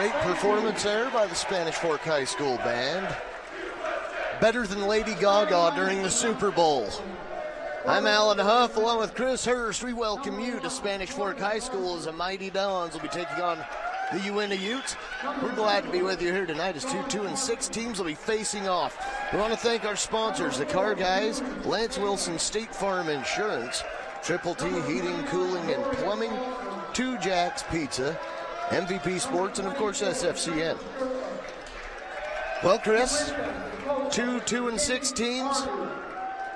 Great performance there by the Spanish Fork High School band. Better than Lady Gaga during the Super Bowl. I'm Alan Huff along with Chris Hurst. We welcome you to Spanish Fork High School as the Mighty Dons will be taking on the Uintah Utes. We're glad to be with you here tonight as 2-2-6 teams will be facing off. We want to thank our sponsors, the Car Guys, Lance Wilson State Farm Insurance, Triple T Heating, Cooling, and Plumbing, 2 Jacks Pizza, MVP Sports, and of course SFCN. Well, Chris, 2-2-6 teams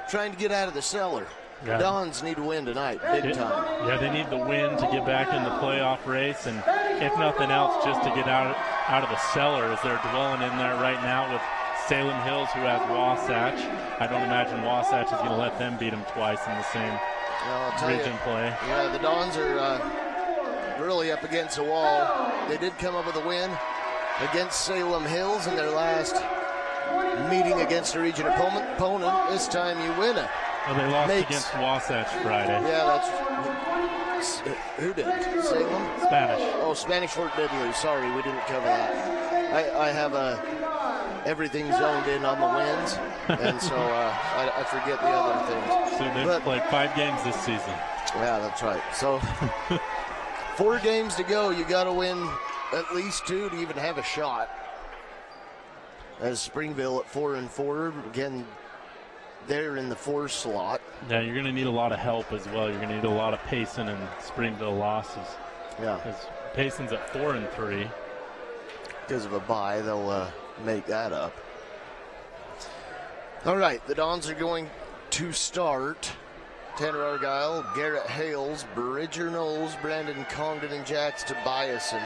trying to get out of the cellar. Yeah. Dons need to win tonight, big time. Yeah, they need the win to get back in the playoff race, and if nothing else, just to get out of the cellar, as they're dwelling in there right now with Salem Hills, who has Wasatch. I don't imagine Wasatch is going to let them beat them twice in the same region play. Yeah, the Dons are really up against the wall. They did come up with a win against Salem Hills in their last meeting against a region opponent. This time Uintah. Well, they lost against Wasatch Friday. Yeah, that's who did? Salem? Spanish. Oh, Spanish Fork did lose. Sorry, we didn't cover that. I have everything zoned in on the wins, and so I forget the other things. So they've played 5 games this season. Yeah, that's right. So 4 games to go. You got to win at least 2 to even have a shot. As Springville at 4-4, again, they're in the 4 slot. Yeah, you're going to need a lot of help as well. You're going to need a lot of Payson and Springville losses. Yeah. Because Payson's at 4-3. Because of a bye, they'll make that up. All right, the Dons are going to start. Tanner Argyle, Garrett Hales, Bridger Knowles, Brandon Congdon, and Jax Tobiasen.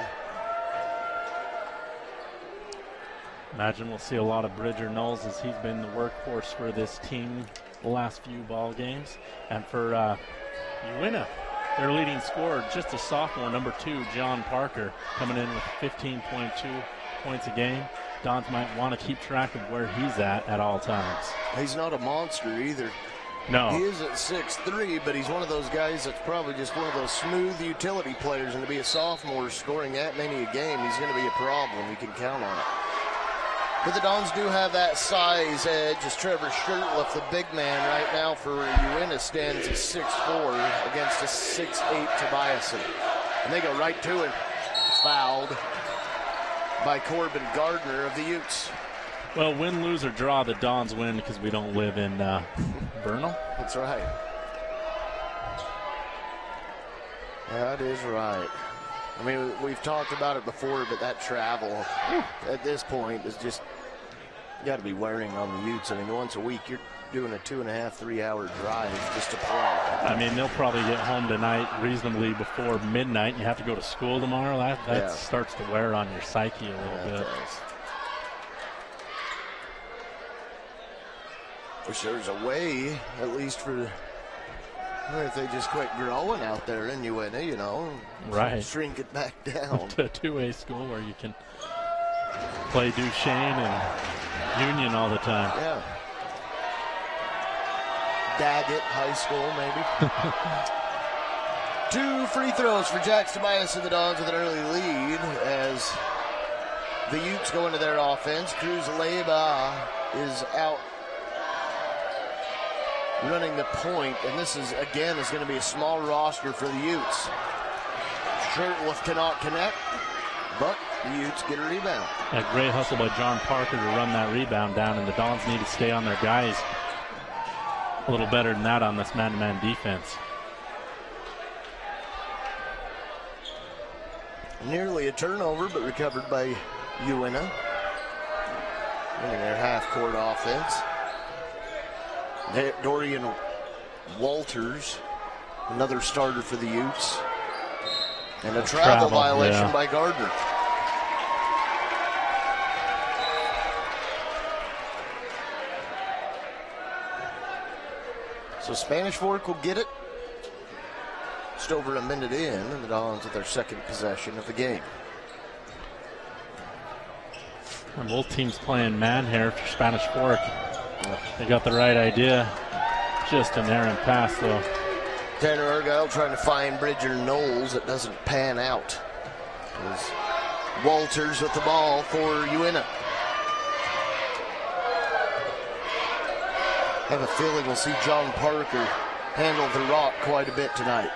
Imagine we'll see a lot of Bridger Knowles as he's been the workhorse for this team the last few ball games. And for Uintah, their leading scorer, just a sophomore, number 2, John Parker, coming in with 15.2 points a game. Dons might want to keep track of where he's at all times. He's not a monster either. No. He is at 6'3", but he's one of those guys that's probably just one of those smooth utility players, and to be a sophomore scoring that many a game, he's going to be a problem. You can count on it. But the Dons do have that size edge as Trevor Shirtliff, the big man right now for Uintah, stands at 6'4" against a 6'8" Tobiasen. And they go right to him. Fouled by Corbin Gardner of the Utes. Well, win, lose, or draw, the Dons win because we don't live in Vernal. That's right. That is right. I mean, we've talked about it before, but that travel at this point is just got to be wearing on the Utes. I mean, once a week you're doing a 2.5, 3 hour drive just to play. I mean, they'll probably get home tonight reasonably before midnight. You have to go to school tomorrow. That starts to wear on your psyche a little bit. Wish there was a way, at least for if they just quit growing out there in Uintah, you know, right? Shrink it back down to a 2A school where you can play Duchesne and Union all the time. Yeah. Daggett High School, maybe. 2 free throws for Jax Tobias and the Dons with an early lead as the Utes go into their offense. Cruz Leba is out running the point, and this is going to be a small roster for the Utes. Shirtliff cannot connect, but the Utes get a rebound. A great hustle by John Parker to run that rebound down, and the Dons need to stay on their guys a little better than that on this man-to-man defense. Nearly a turnover, but recovered by Uintah. Running their half-court offense. Dorian Walters, another starter for the Utes. And a travel violation by Gardner. So Spanish Fork will get it. Just over a minute in, and the Dons with their second possession of the game. And both teams playing man here for Spanish Fork. They got the right idea. Just an errant pass, though. Tanner Argyle trying to find Bridger Knowles. It doesn't pan out. Walters with the ball for Uintah. I have a feeling we'll see John Parker handle the rock quite a bit tonight.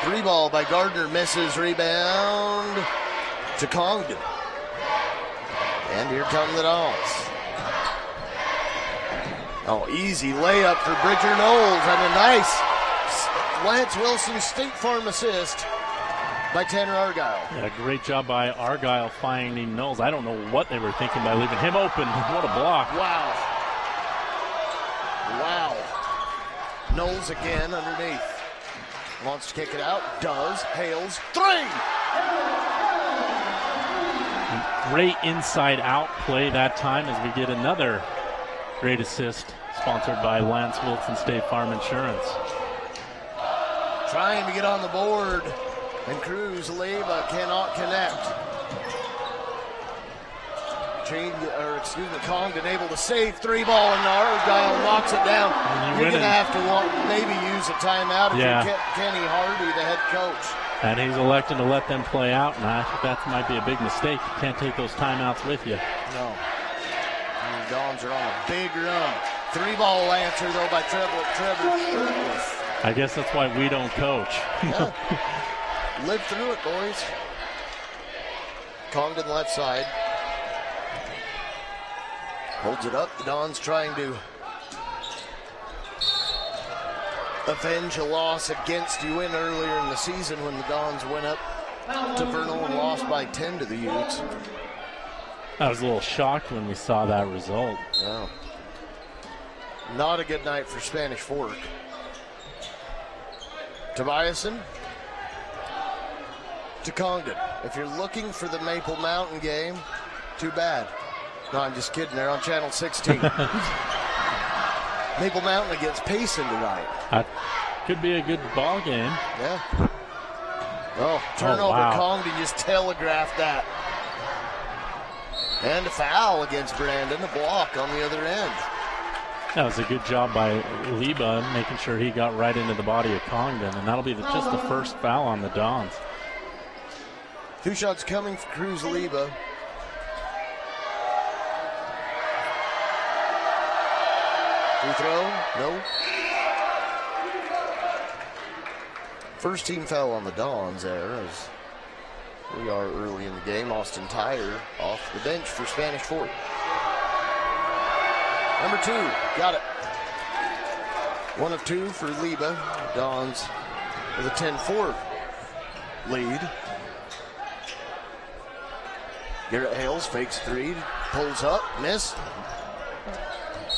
3 ball by Gardner, misses, rebound to Congdon. And here come the Dons. Oh, easy layup for Bridger Knowles, and a nice Lance Wilson State Farm assist by Tanner Argyle. Yeah, great job by Argyle finding Knowles. I don't know what they were thinking by leaving him open. What a block. Wow. Wow. Knowles again underneath. Wants to kick it out. Does. Hales. 3! Great inside-out play that time as we get another great assist sponsored by Lance Wilson State Farm Insurance. Trying to get on the board, and Cruz Leyva cannot connect. Congdon able to save 3 ball, and Argyle knocks it down. You're going to have to maybe use a timeout if you're Kenny Hardy, the head coach. And he's elected to let them play out, and I think that might be a big mistake. You can't take those timeouts with you. No. And the Dons are on a big run. 3 ball answer, though, by Trevor Shirtless. I guess that's why we don't coach. Yeah. Live through it, boys. Congdon left side. Holds it up. The Dons trying to avenge a loss against Uintah earlier in the season when the Dons went up to Vernal and lost by 10 to the Utes. I was a little shocked when we saw that result. Oh. Not a good night for Spanish Fork. Tobiasen to Congdon. If you're looking for the Maple Mountain game, too bad. No, I'm just kidding. They're on Channel 16. Maple Mountain against Payson tonight. Could be a good ball game. Yeah. Oh, turnover. Wow. Congdon just telegraphed that. And a foul against Brandon. A block on the other end. That was a good job by Leyva, making sure he got right into the body of Congdon, and that'll be just the first foul on the Dons. 2 shots coming for Cruz Leyva. Free throw? No. First team foul on the Dons there as we are early in the game. Austin Tyre off the bench for Spanish Fork. Number 2, got it. 1 of 2 for Leyva. Dons with a 10-4 lead. Garrett Hales fakes 3, pulls up, miss.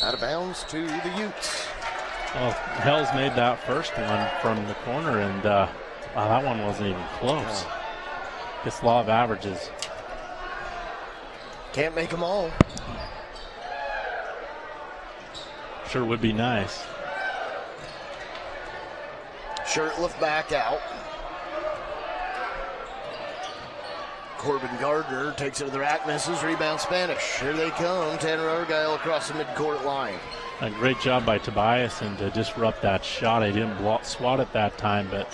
Out of bounds to the Utes. Well, Hales made that first one from the corner, and that one wasn't even close. This law of averages. Can't make them all. Sure would be nice. Shirtliff back out. Corbin Gardner takes it to the rack, misses, rebound Spanish. Here they come. Tanner Argyle across the midcourt line. A great job by Tobiasen to disrupt that shot. He didn't swat it that time, but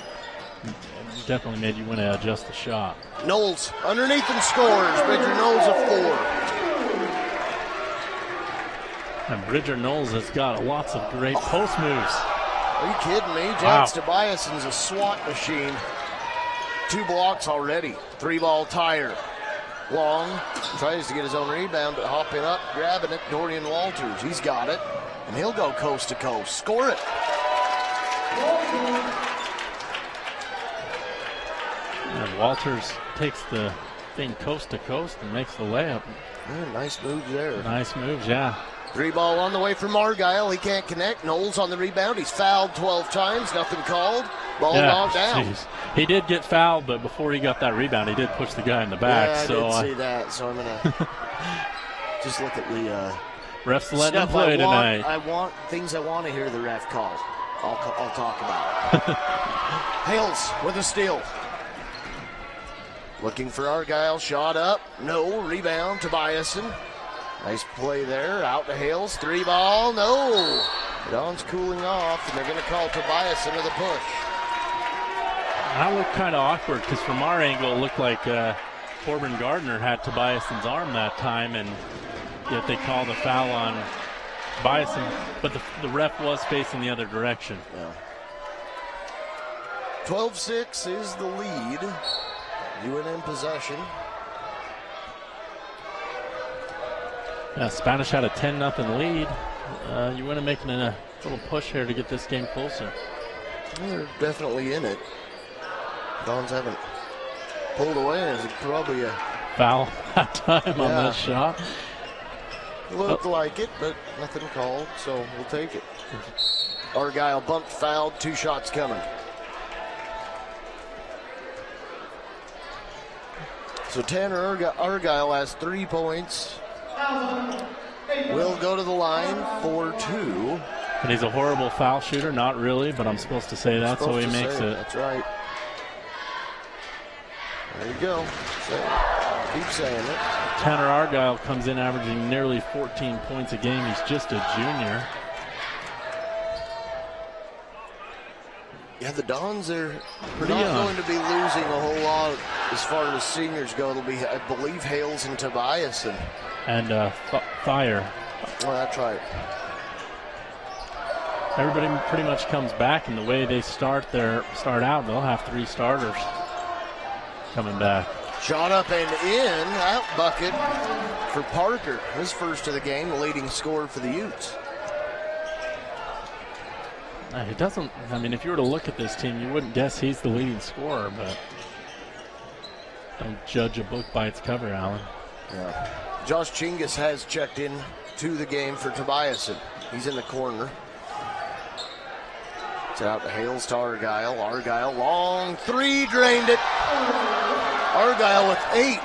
definitely made you want to adjust the shot. Knowles underneath and scores. Bridger Knowles a 4. And Bridger Knowles has got lots of great post moves. Are you kidding me? Jax Tobiasen's a SWAT machine. 2 blocks already. 3 ball Tyre. Long tries to get his own rebound, but hopping up, grabbing it. Dorian Walters, he's got it. And he'll go coast to coast. Score it. And Walters takes the thing coast to coast and makes the layup. Yeah, nice move there. Nice moves, yeah. 3 ball on the way from Argyle. He can't connect. Knowles on the rebound. He's fouled 12 times. Nothing called. Ball knocked down. Geez. He did get fouled, but before he got that rebound, he did push the guy in the back. Yeah, I did see that. So I'm going to just look at the refs letting him play tonight. I want things I want to hear the ref call. I'll talk about it. Hales with a steal. Looking for Argyle. Shot up. No. Rebound. Tobiasen. Nice play there. Out to Hales. 3 ball. No. Don's cooling off, and they're going to call Tobiasen to the push. That looked kind of awkward because from our angle, it looked like Corbin Gardner had Tobiason's arm that time, and yet they called a foul on Bison, but the ref was facing the other direction. Yeah. 12-6 is the lead. UNM in possession. Yeah, Spanish had a 10-0 lead. UNM making a little push here to get this game closer. Well, they're definitely in it. Dons haven't pulled away. It's probably a foul that time on that shot. Looked like it, but nothing called, so we'll take it. Argyle bumped, fouled, 2 shots coming. So Tanner Argyle has 3 points. Will go to the line for 2. And he's a horrible foul shooter. Not really, but I'm supposed to say that, so he makes it. That's right. There you go. Keep saying it. Tanner Argyle comes in averaging nearly 14 points a game. He's just a junior. Yeah, the Dons are not going to be losing a whole lot as far as seniors go. It'll be, I believe, Hales and Tobias and Fire. Well, that's right. Everybody pretty much comes back, and the way they start out, they'll have 3 starters coming back. Shot up and in, out bucket for Parker. His first of the game, the leading scorer for the Utes. It doesn't, I mean, if you were to look at this team, you wouldn't guess he's the leading scorer, but don't judge a book by its cover, Alan. Yeah. Josh Chingus has checked in to the game for Tobiason. He's in the corner. It's out to Hales to Argyle. Argyle, long 3, drained it. Argyle with 8.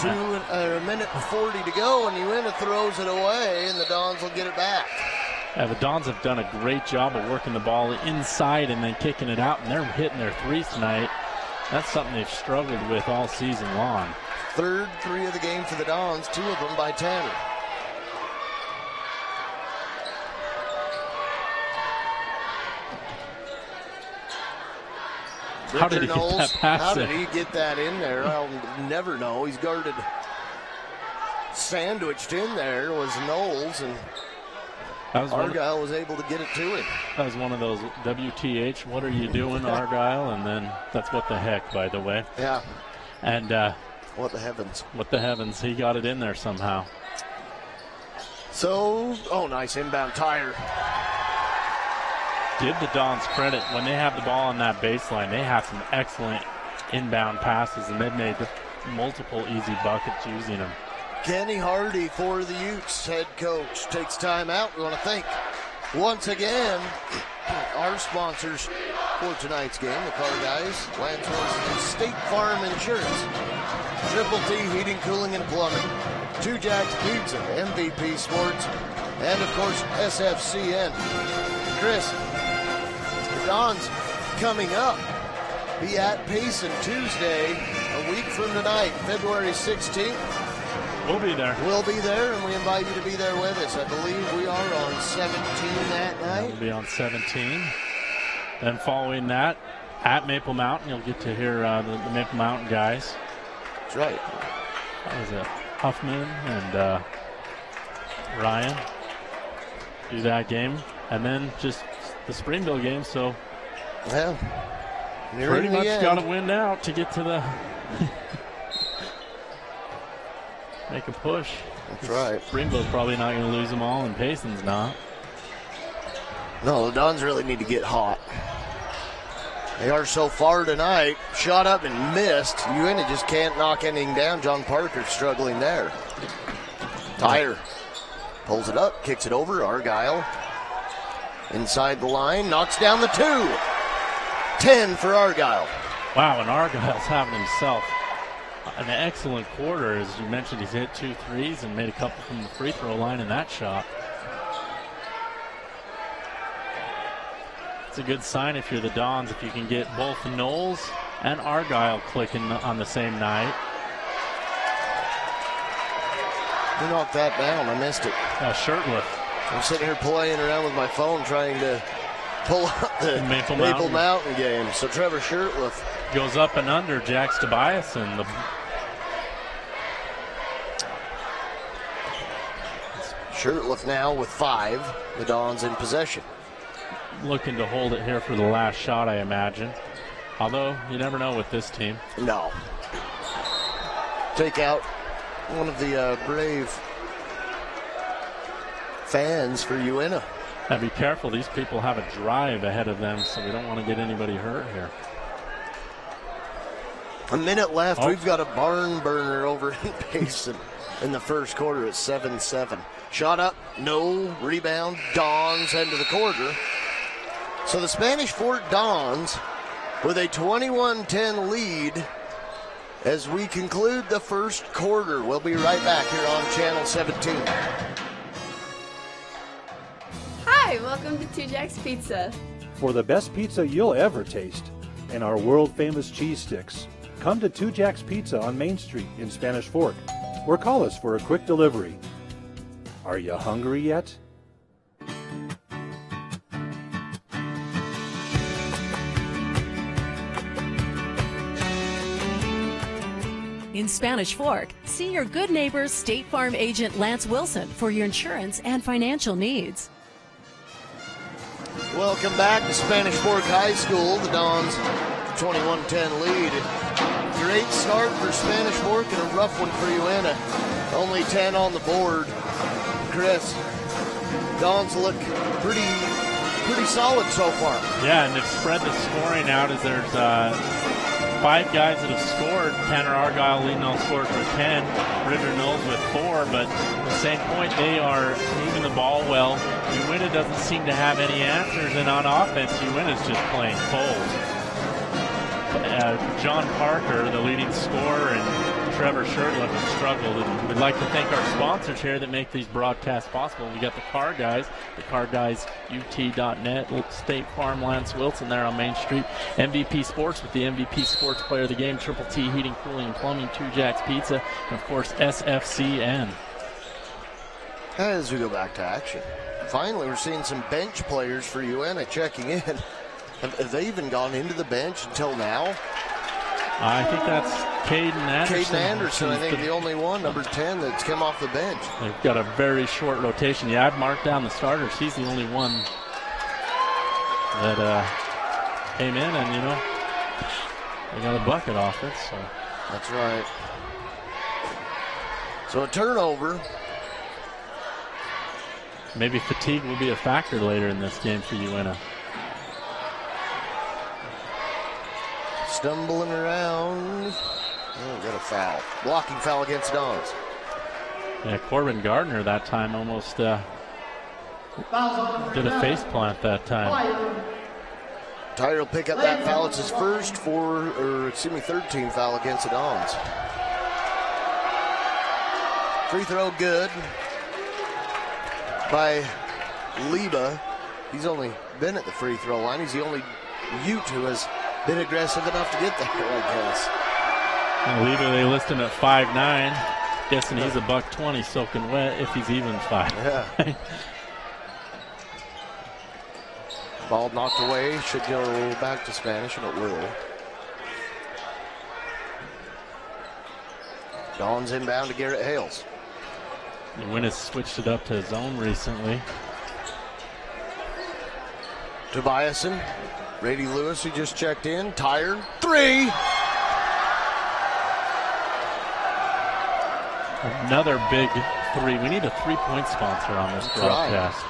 1 minute and 40 to go, and Uintah throws it away, and the Dons will get it back. Yeah, the Dons have done a great job of working the ball inside and then kicking it out, and they're hitting their 3s tonight. That's something they've struggled with all season long. 3rd 3 of the game for the Dons, 2 of them by Tanner. How did he get that pass? How did he get that in there? I'll never know. He's guarded. Sandwiched in there was Knowles, and Argyle was able to get it to him. That was one of those WTH, what are you doing, Argyle? And then that's what the heck, by the way. Yeah. And what the heavens. What the heavens. He got it in there somehow. So, nice inbound tire. Give the Dons credit. When they have the ball on that baseline, they have some excellent inbound passes, and they've made multiple easy buckets using them. Kenny Hardy for the Utes head coach takes time out. We want to thank once again our sponsors for tonight's game, the Car Guys, Lance Wilson, State Farm Insurance, Triple T Heating, Cooling, and Plumbing, 2 Jacks Pizza, MVP Sports, and of course SFCN. Chris, the Dons coming up. Be at Payson Tuesday, a week from tonight, February 16th. We'll be there. We'll be there, and we invite you to be there with us. I believe we are on 17 that night. We'll be on 17. Then following that, at Maple Mountain, you'll get to hear the Maple Mountain guys. That's right. That was it. Huffman and Ryan do that game. And then just the Springville game, so pretty much got to win out to get to the make a push. That's right. Springville's probably not going to lose them all, and Payson's not. No, the Dons really need to get hot. They are so far tonight. Shot up and missed. Uintah just can't knock anything down. John Parker struggling there. Tyre pulls it up, kicks it over. Argyle inside the line, knocks down the 2. 10 for Argyle. Wow, and Argyle's having himself an excellent quarter. As you mentioned, he's hit 2 threes and made a couple from the free throw line in that shot. It's a good sign if you're the Dons, if you can get both Knowles and Argyle clicking on the same night. Who knocked that down? I missed it. Shirtliff. I'm sitting here playing around with my phone trying to pull up the Maple Mountain game. So Trevor Shirtliff goes up and under Jax Tobiasen. Shirtliff now with 5. The Dons in possession. Looking to hold it here for the last shot, I imagine. Although, you never know with this team. No. Take out one of the brave fans for Uintah. Now be careful, these people have a drive ahead of them, so we don't want to get anybody hurt here. A minute left. We've got a barn burner over in Payson in the first quarter at 7-7. Shot up, no. Rebound, Dons head to the quarter. So the Spanish Fort Dons with a 21-10 lead as we conclude the first quarter. We'll be right back here on Channel 17. Hi, welcome to 2 Jack's Pizza. For the best pizza you'll ever taste and our world-famous cheese sticks, come to 2 Jack's Pizza on Main Street in Spanish Fork, or call us for a quick delivery. Are you hungry yet? In Spanish Fork, see your good neighbor State Farm agent Lance Wilson for your insurance and financial needs. Welcome back to Spanish Fork High School. The Dons 21-10 lead. Great start for Spanish Fork and a rough one for Uintah. Only 10 on the board. Chris, Dons look pretty solid so far. Yeah, and they've spread the scoring out as there's 5 guys that have scored. Tanner Argyle leading all scores with 10. Bridger Knowles with 4, but at the same point, they are moving the ball well. Uintah doesn't seem to have any answers, and on offense, Uintah's just playing cold. John Parker, the leading scorer, and Trevor Shirtliff have struggled. And we'd like to thank our sponsors here that make these broadcasts possible. We got the Car Guys, ut.net, State Farm, Lance Wilson there on Main Street. MVP Sports with the MVP Sports Player of the Game, Triple T Heating, Cooling, and Plumbing, 2 Jack's Pizza, and of course SFCN. As we go back to action, finally we're seeing some bench players for Uintah checking in. Have they even gone into the bench until now? I think that's Caden Anderson. Caden Anderson, I think the only one, number 10, that's come off the bench. They've got a very short rotation. Yeah, I've marked down the starters. He's the only one that came in, and, you know, they got a bucket off it. So. That's right. So a turnover. Maybe fatigue will be a factor later in this game for Uintah. Stumbling around. Oh, got a foul. Blocking foul against Dons. Yeah, Corbin Gardner that time almost did a face plant that time. Tyre will pick up that foul. It's his first 13 foul against the Dons. Free throw good by Leba. He's only been at the free throw line. He's the only Ute who has been aggressive enough to get there, I guess. And Leba, they list him at 5'9". Guessing he's a $120 soaking wet if he's even 5. Yeah. Ball knocked away. Should go back to Spanish, and it will. Dons inbound to Garrett Hales. Uintah switched it up to zone recently. Tobiasen. Brady Lewis, who just checked in. Tyre. 3. Another big 3. We need a 3-point sponsor on this broadcast.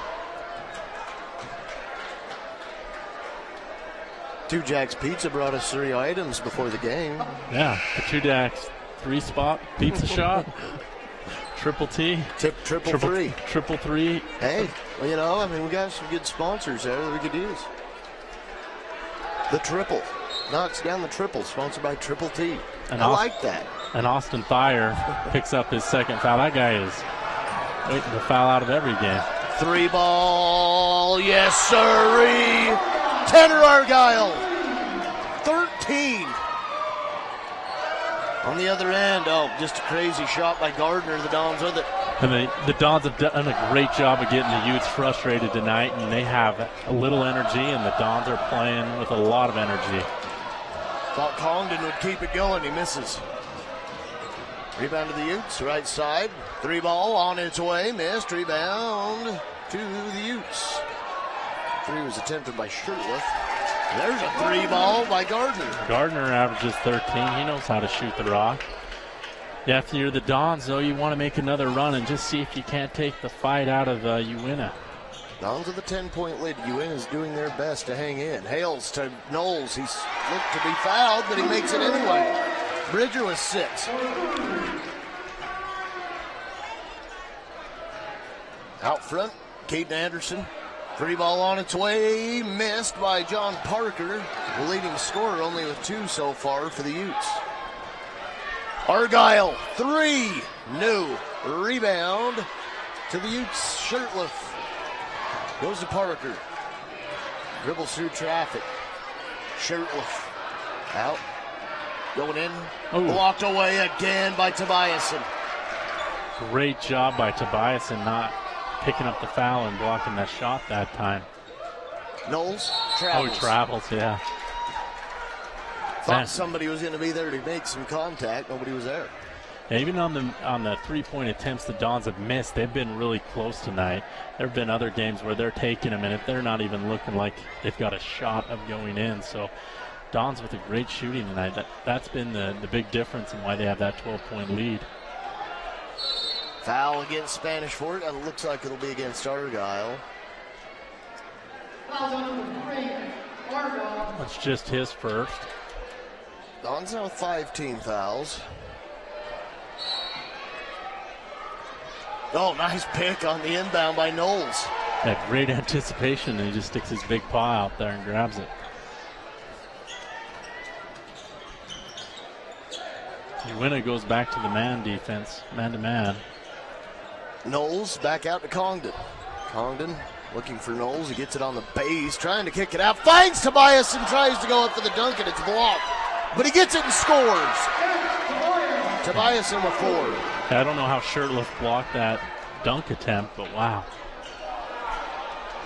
2 Jack's Pizza brought us 3 items before the game. Yeah, the 2 Jack's 3-spot pizza shop. Triple T. Triple three. Triple 3. Hey, well, you know, I mean, we got some good sponsors there that we could use. The Triple. Knocks down the triple, sponsored by Triple T. And I like that. And Austin Thayer picks up his second foul. That guy is waiting to foul out of every game. 3 ball. Yes, sirree. Tanner Argyle. 13. On the other end, oh, just a crazy shot by Gardner. The Dons with it. And the Dons have done a great job of getting the Utes frustrated tonight, and they have a little energy, and the Dons are playing with a lot of energy. Thought Congdon would keep it going. He misses. Rebound to the Utes, right side. 3-ball on its way. Missed. Rebound to the Utes. 3 was attempted by Shirtliff. There's a 3-ball by Gardner. Gardner averages 13. He knows how to shoot the rock. Yeah, if you're the Dons, though, you want to make another run and just see if you can't take the fight out of Uintah. Dons with a 10-point lead. Uintah's doing their best to hang in. Hales to Knowles. He's looked to be fouled, but he makes it anyway. Bridger with 6. Out front, Caden Anderson. 3-ball on its way. Missed by John Parker. The leading scorer only with 2 so far for the Utes. Argyle, 3. No. Rebound to the Utes. Shirtliff goes to Parker. Dribbles through traffic. Shirtliff out. Going in. Blocked away again by Tobiasen. Great job by Tobiasen not picking up the foul and blocking that shot that time. Knowles travels. Oh, he travels, yeah. Thought somebody was going to be there to make some contact. Nobody was there. Yeah, even on the 3-point attempts the Dons have missed, they've been really close tonight. There have been other games where they're taking them, and if they're not even looking like they've got a shot of going in. So Dons with a great shooting tonight. That's been the big difference in why they have that 12-point lead. Foul against Spanish Fort. It looks like it'll be against Argyle. That's just his first. Dons now with 5 team fouls. Oh, nice pick on the inbound by Knowles. That great anticipation, and he just sticks his big paw out there and grabs it. Uintah goes back to the man defense, man-to-man. Knowles back out to Congdon. Congdon looking for Knowles. He gets it on the base, trying to kick it out. Finds Tobias and tries to go up for the dunk, and it's blocked. But he gets it and scores. Tobias with 4. I don't know how Shirtliff blocked that dunk attempt, but wow.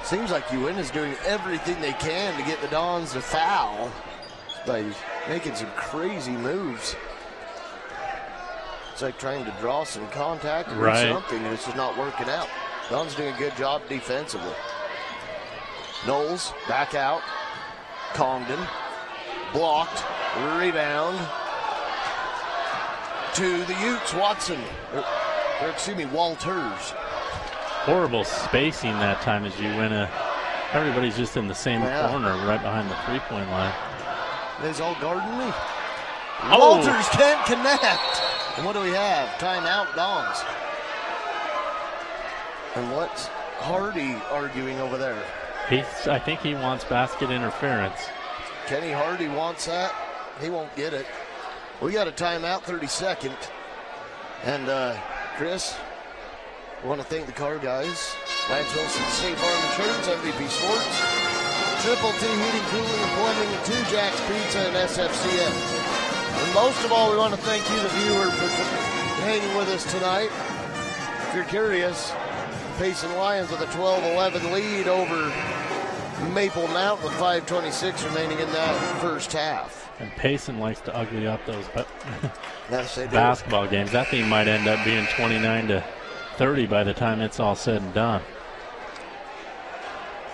Seems like Uintah's doing everything they can to get the Dons to foul by making some crazy moves. It's like trying to draw some contact or something, and it's just not working out. Dons doing a good job defensively. Knowles back out. Congdon blocked. Rebound to the Utes. Watson, Walters. Horrible spacing that time as Uintah. Everybody's just in the same corner right behind the 3-point line. There's all guarding me. Walters can't connect. And what do we have? Timeout, Dons. And what's Hardy arguing over there? I think he wants basket interference. Kenny Hardy wants that. He won't get it. We got a timeout, 32nd. And Chris, I want to thank the car guys. Lance Wilson, State Farm Insurance, MVP Sports, Triple T Heating, Cooling, and Plumbing, and 2 Jack's Pizza, and SFCN. And most of all, we want to thank you, the viewer, for hanging with us tonight. If you're curious, Payson Lions with a 12-11 lead over Maple Mountain with 5:26 remaining in that first half. And Payson likes to ugly up those yes, basketball games. That thing might end up being 29-30 by the time it's all said and done.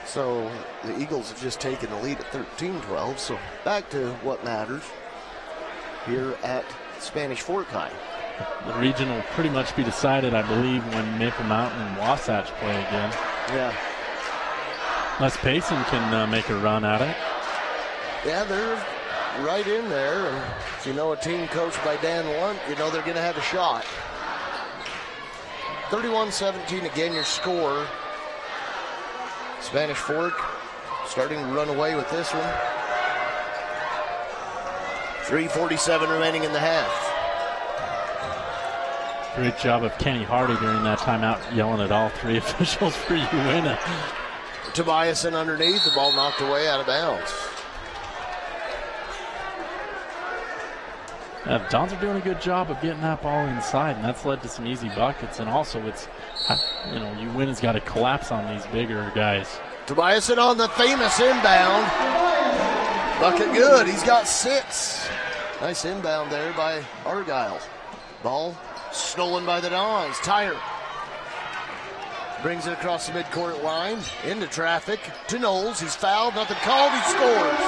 So the Eagles have just taken the lead at 13-12. So back to what matters here at Spanish Fork High. The region will pretty much be decided, I believe, when Maple Mountain and Wasatch play again. Yeah. Unless Payson can make a run at it. Yeah, they're right in there. And if you know a team coached by Dan Lunt, you know they're going to have a shot. 31-17 again, your score. Spanish Fork starting to run away with this one. 3:47 remaining in the half. Great job of Kenny Hardy during that timeout, yelling at all 3 officials for Uintah. Tobiasen underneath, the ball knocked away out of bounds. Dons are doing a good job of getting that ball inside, and that's led to some easy buckets. And also, it's, Uintah's got to collapse on these bigger guys. Tobiasen on the famous inbound. Bucket good. He's got 6. Nice inbound there by Argyle. Ball stolen by the Dons. Tyre brings it across the midcourt line, into traffic, to Knowles. He's fouled, nothing called, he scores.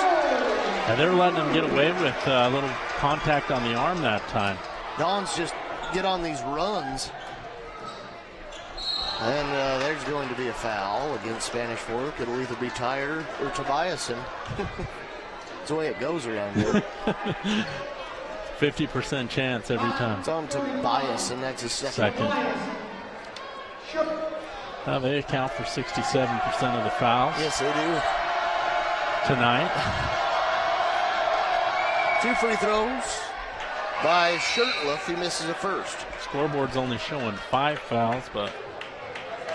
And they're letting him get away with a little contact on the arm that time. Dons just get on these runs. And there's going to be a foul against Spanish Fork. It'll either be Tyre or Tobiasen. That's the way it goes around here. 50% chance every time. It's on Tobiasen, that's his second. They account for 67% of the fouls. Yes, they do. Tonight. 2 free throws by Shirtliff. He misses the first. Scoreboard's only showing 5 fouls, but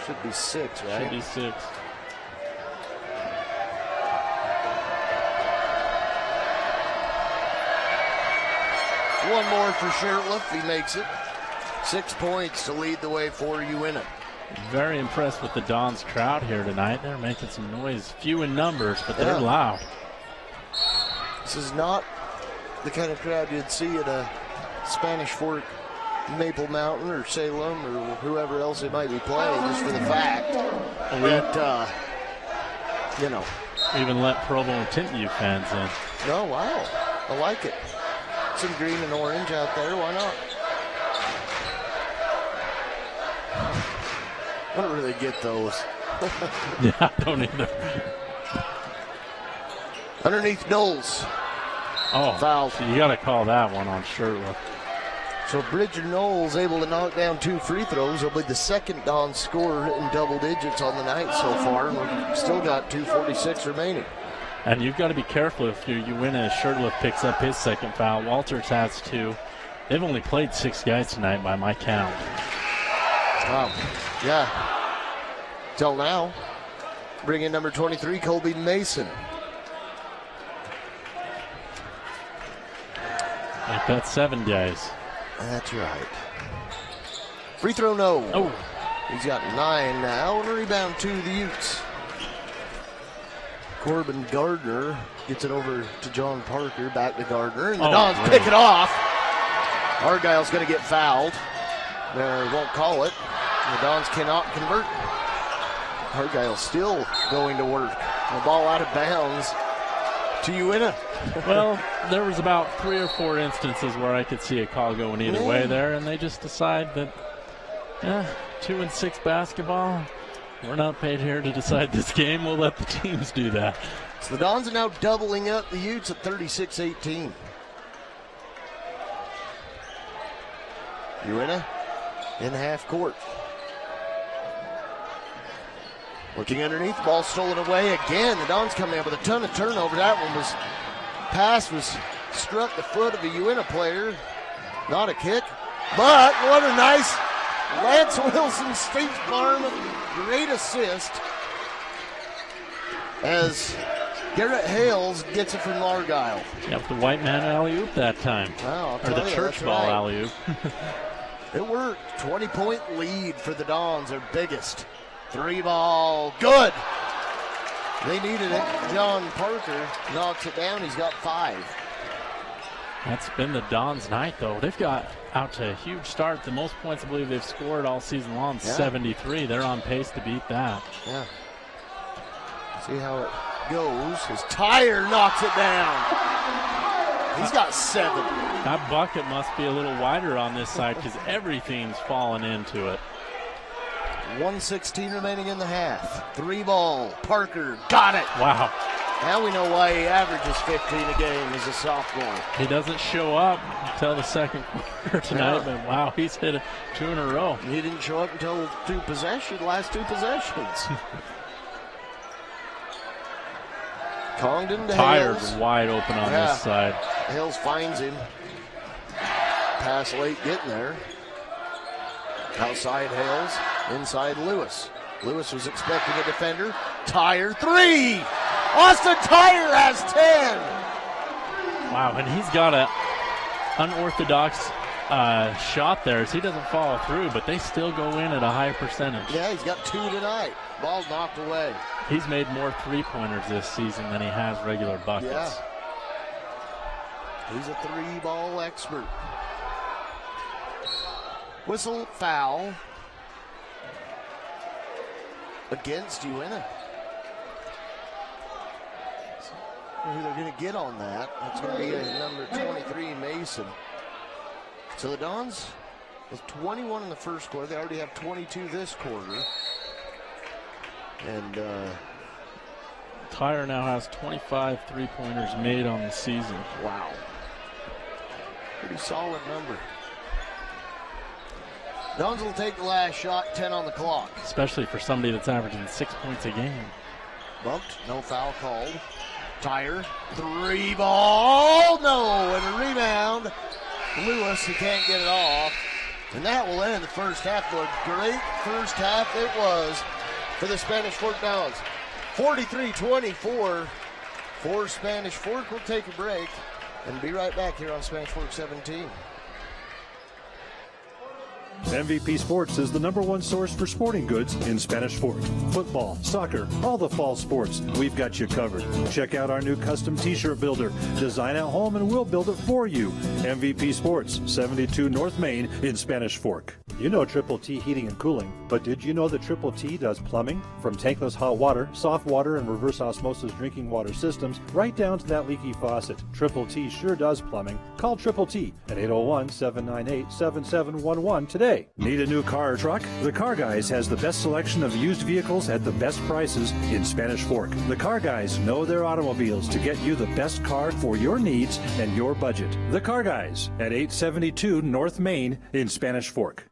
should be 6, right? Should be 6. One more for Shirtliff. He makes it. 6 points to lead the way for Uintah. Very impressed with the Dons crowd here tonight. They're making some noise. Few in numbers, but they're loud. This is not the kind of crowd you'd see at a Spanish Fork, Maple Mountain, or Salem, or whoever else they might be playing, just for the fact that, Even let Provo and Tintview fans in. No, wow. I like it. Some green and orange out there. Why not? I don't really get those. Yeah, I don't either. Underneath Knowles. Oh, foul. So you got to call that one on Shirtliff. So Bridger Knowles able to knock down 2 free throws. He'll be the second Don scorer in double digits on the night so far. And we've still got 2:46 remaining. And you've got to be careful if you win as Shirtliff picks up his second foul. Walters has 2. They've only played 6 guys tonight by my count. Wow. Yeah. Till now. Bring in number 23, Colby Mason. I think that's 7 guys. That's right. Free throw, no. Oh. He's got 9 now. And a rebound to the Utes. Corbin Gardner gets it over to John Parker. Back to Gardner. And the Dons pick it off. Argyle's going to get fouled. They won't call it. The Dons cannot convert. Argyle still going to work. The ball out of bounds to Uintah. Well, there was about 3 or 4 instances where I could see a call going either way there, and they just decide that 2 and 6 basketball, we're not paid here to decide this game. We'll let the teams do that. So the Dons are now doubling up the Utes at 36-18. Uintah in half court. Looking underneath, ball stolen away again. The Dons coming up with a ton of turnover. That one was, pass was struck the foot of a Uintah player. Not a kick, but what a nice Lance Wilson State Farm great assist as Garrett Hales gets it from Argyle. Yep, the white man alley-oop that time. Wow, or the church ball alley-oop. It worked. 20-point lead for the Dons, their biggest. 3-ball, good. They needed it. John Parker knocks it down. He's got 5. That's been the Dons' night, though. They've got out to a huge start. The most points I believe they've scored all season long, 73. They're on pace to beat that. Yeah. See how it goes. His Tyre knocks it down. He's got 7. That bucket must be a little wider on this side because everything's fallen into it. 1:16 remaining in the half. 3-ball. Parker got it. Wow. Now we know why he averages 15 a game as a sophomore. He doesn't show up until the second quarter tonight, but wow, he's hit 2 in a row. He didn't show up until last 2 possessions. Congdon to Tyre's Hales. wide open on this side. Hales finds him. Pass late getting there. Outside Hales, inside Lewis. Lewis was expecting a defender. Tyre 3! Austin Tyre has 10! Wow, and he's got unorthodox shot there as he doesn't follow through, but they still go in at a high percentage. Yeah, he's got 2 tonight. Ball knocked away. He's made more three-pointers this season than he has regular buckets. Yeah. He's a 3-ball expert. Whistle foul against Uintah. Who they're going to get on that? That's going to be a number 23, Mason. So the Dons with 21 in the first quarter. They already have 22 this quarter. And Tyre now has 25 three-pointers made on the season. wow. Pretty solid number. Dons will take the last shot, 10 on the clock. Especially for somebody that's averaging 6 points a game. Bumped, no foul called. Tyre, 3-ball, no, and a rebound. Lewis, who can't get it off. And that will end the first half. A great first half it was for the Spanish Fork Dons. 43-24 for Spanish Fork. We'll take a break and be right back here on Spanish Fork 17. MVP Sports is the #1 source for sporting goods in Spanish Fork. Football, soccer, all the fall sports, we've got you covered. Check out our new custom t-shirt builder. Design at home and we'll build it for you. MVP Sports, 72 North Main in Spanish Fork. You know Triple T Heating and Cooling, but did you know that Triple T does plumbing? From tankless hot water, soft water, and reverse osmosis drinking water systems, right down to that leaky faucet. Triple T sure does plumbing. Call Triple T at 801-798-7711 today. Need a new car or truck? The Car Guys has the best selection of used vehicles at the best prices in Spanish Fork. The Car Guys know their automobiles to get you the best car for your needs and your budget. The Car Guys at 872 North Main in Spanish Fork.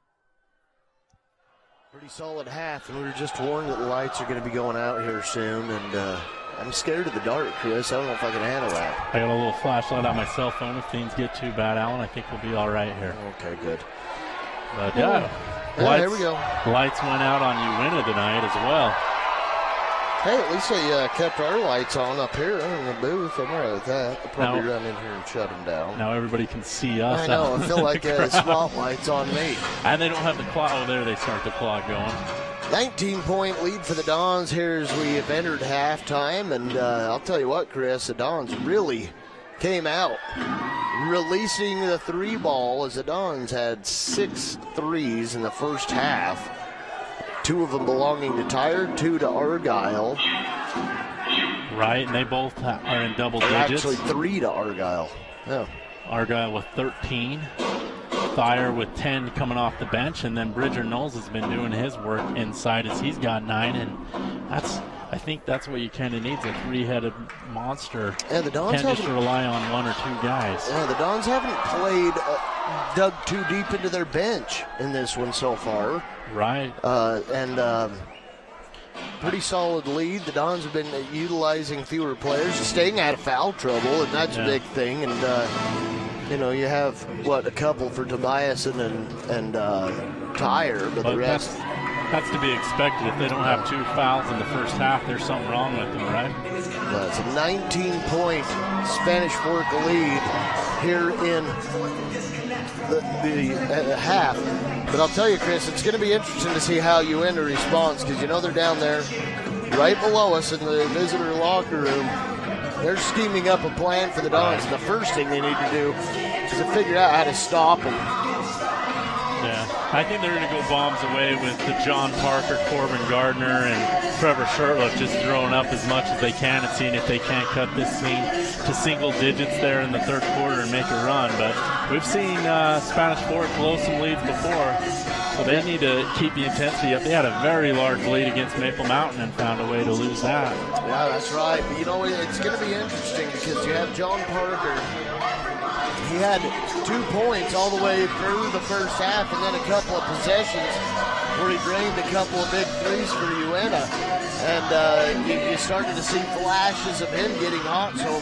Pretty solid half, and we were just warned that the lights are going to be going out here soon, and I'm scared of the dark, Chris. I don't know if I can handle that. I got a little flashlight on my cell phone. If things get too bad, Alan, I think we'll be all right here. Okay, good. But Yeah, here we go. Lights went out on Uintah tonight as well. Hey, at least they kept our lights on up here in the booth. I'm all right with that. They'll probably run in here and shut them down. Now everybody can see us. I know. I feel like the spotlight's on me. And they don't have the clock. Oh, there they start the clock going. 19-point lead for the Dons here as we have entered halftime. And I'll tell you what, Chris, the Dons really came out releasing the 3-ball as the Dons had 6 threes in the first half. 2 of them belonging to Tyre, 2 to Argyle. Right, and they both are in double digits. Actually, 3 to Argyle. Yeah. Argyle with 13. Thayer with 10 coming off the bench, and then Bridger Knowles has been doing his work inside as he's got 9, and I think that's what you kind of need, a 3-headed monster. Yeah, the Dons can't just rely on 1 or 2 guys. Yeah, the Dons haven't played dug too deep into their bench in this one so far. Right. Pretty solid lead. The Dons have been utilizing fewer players, staying out of foul trouble, and that's a big thing. And you have a couple for Tobias and Tyre, but the rest. That's to be expected. If they don't have 2 fouls in the first half, there's something wrong with them, right? It's a 19-point Spanish Fork lead here in the half. But I'll tell you, Chris, it's going to be interesting to see how Uintah responds, because they're down there right below us in the visitor locker room. They're scheming up a plan for the Dons, and the first thing they need to do is to figure out how to stop them. Yeah, I think they're going to go bombs away with the John Parker, Corbin Gardner, and Trevor Shurtleff just throwing up as much as they can and seeing if they can't cut this thing to single digits there in the third quarter and make a run. But we've seen Spanish Fork blow some leads before, so they need to keep the intensity up. They had a very large lead against Maple Mountain and found a way to lose that. Yeah, that's right. But it's going to be interesting because you have John Parker. He had 2 points all the way through the first half, and then a couple of possessions where he drained a couple of big threes for Uintah. And you started to see flashes of him getting hot. So,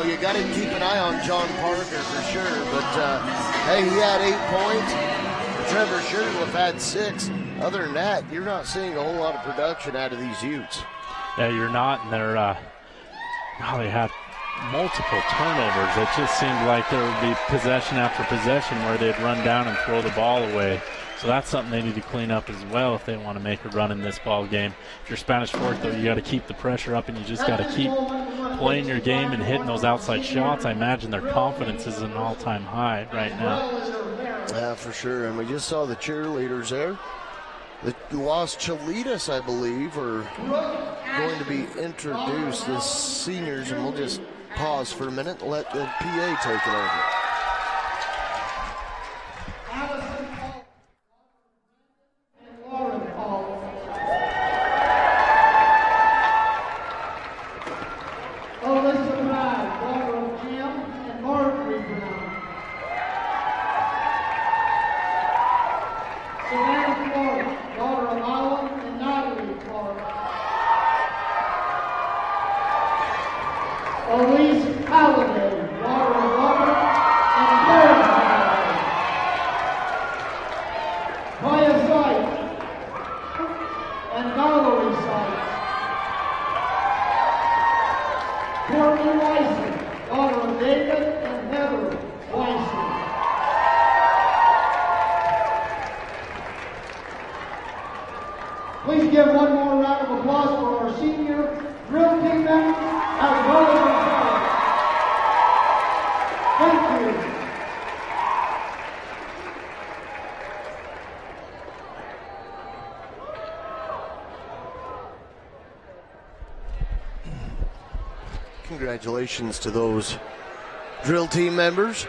you got to keep an eye on John Parker for sure. But, hey, he had 8 points. Trevor Shurtleff had 6. Other than that, you're not seeing a whole lot of production out of these Utes. Yeah, you're not. And they're, they had multiple turnovers. It just seemed like there would be possession after possession where they'd run down and throw the ball away. So that's something they need to clean up as well if they want to make a run in this ball game. If you're Spanish Fork, though, you got to keep the pressure up and you just got to keep playing your game and hitting those outside shots. I imagine their confidence is an all-time high right now. Yeah, for sure. And we just saw the cheerleaders there. The Los Cholitas, I believe, are going to be introduced, the seniors, and we'll just pause for a minute and let the PA take it over. Please give one more round of applause for our senior drill team members as well as themselves. Thank you. Congratulations to those drill team members.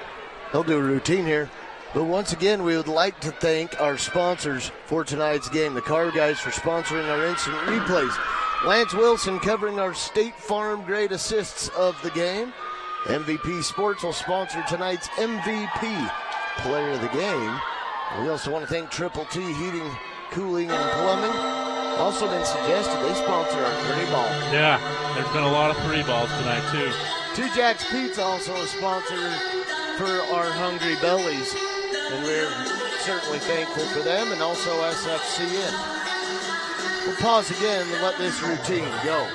They'll do a routine here. But once again, we would like to thank our sponsors for tonight's game. The Car Guys for sponsoring our instant replays. Lance Wilson covering our State Farm great assists of the game. MVP Sports will sponsor tonight's MVP player of the game. We also want to thank Triple T Heating, Cooling, and Plumbing. Also been suggested they sponsor our 3-ball. Yeah, there's been a lot of 3 balls tonight, too. Two Jacks Pizza also a sponsor for our Hungry Bellies. And we're certainly thankful for them, and also SFCN. We'll pause again and let this routine go.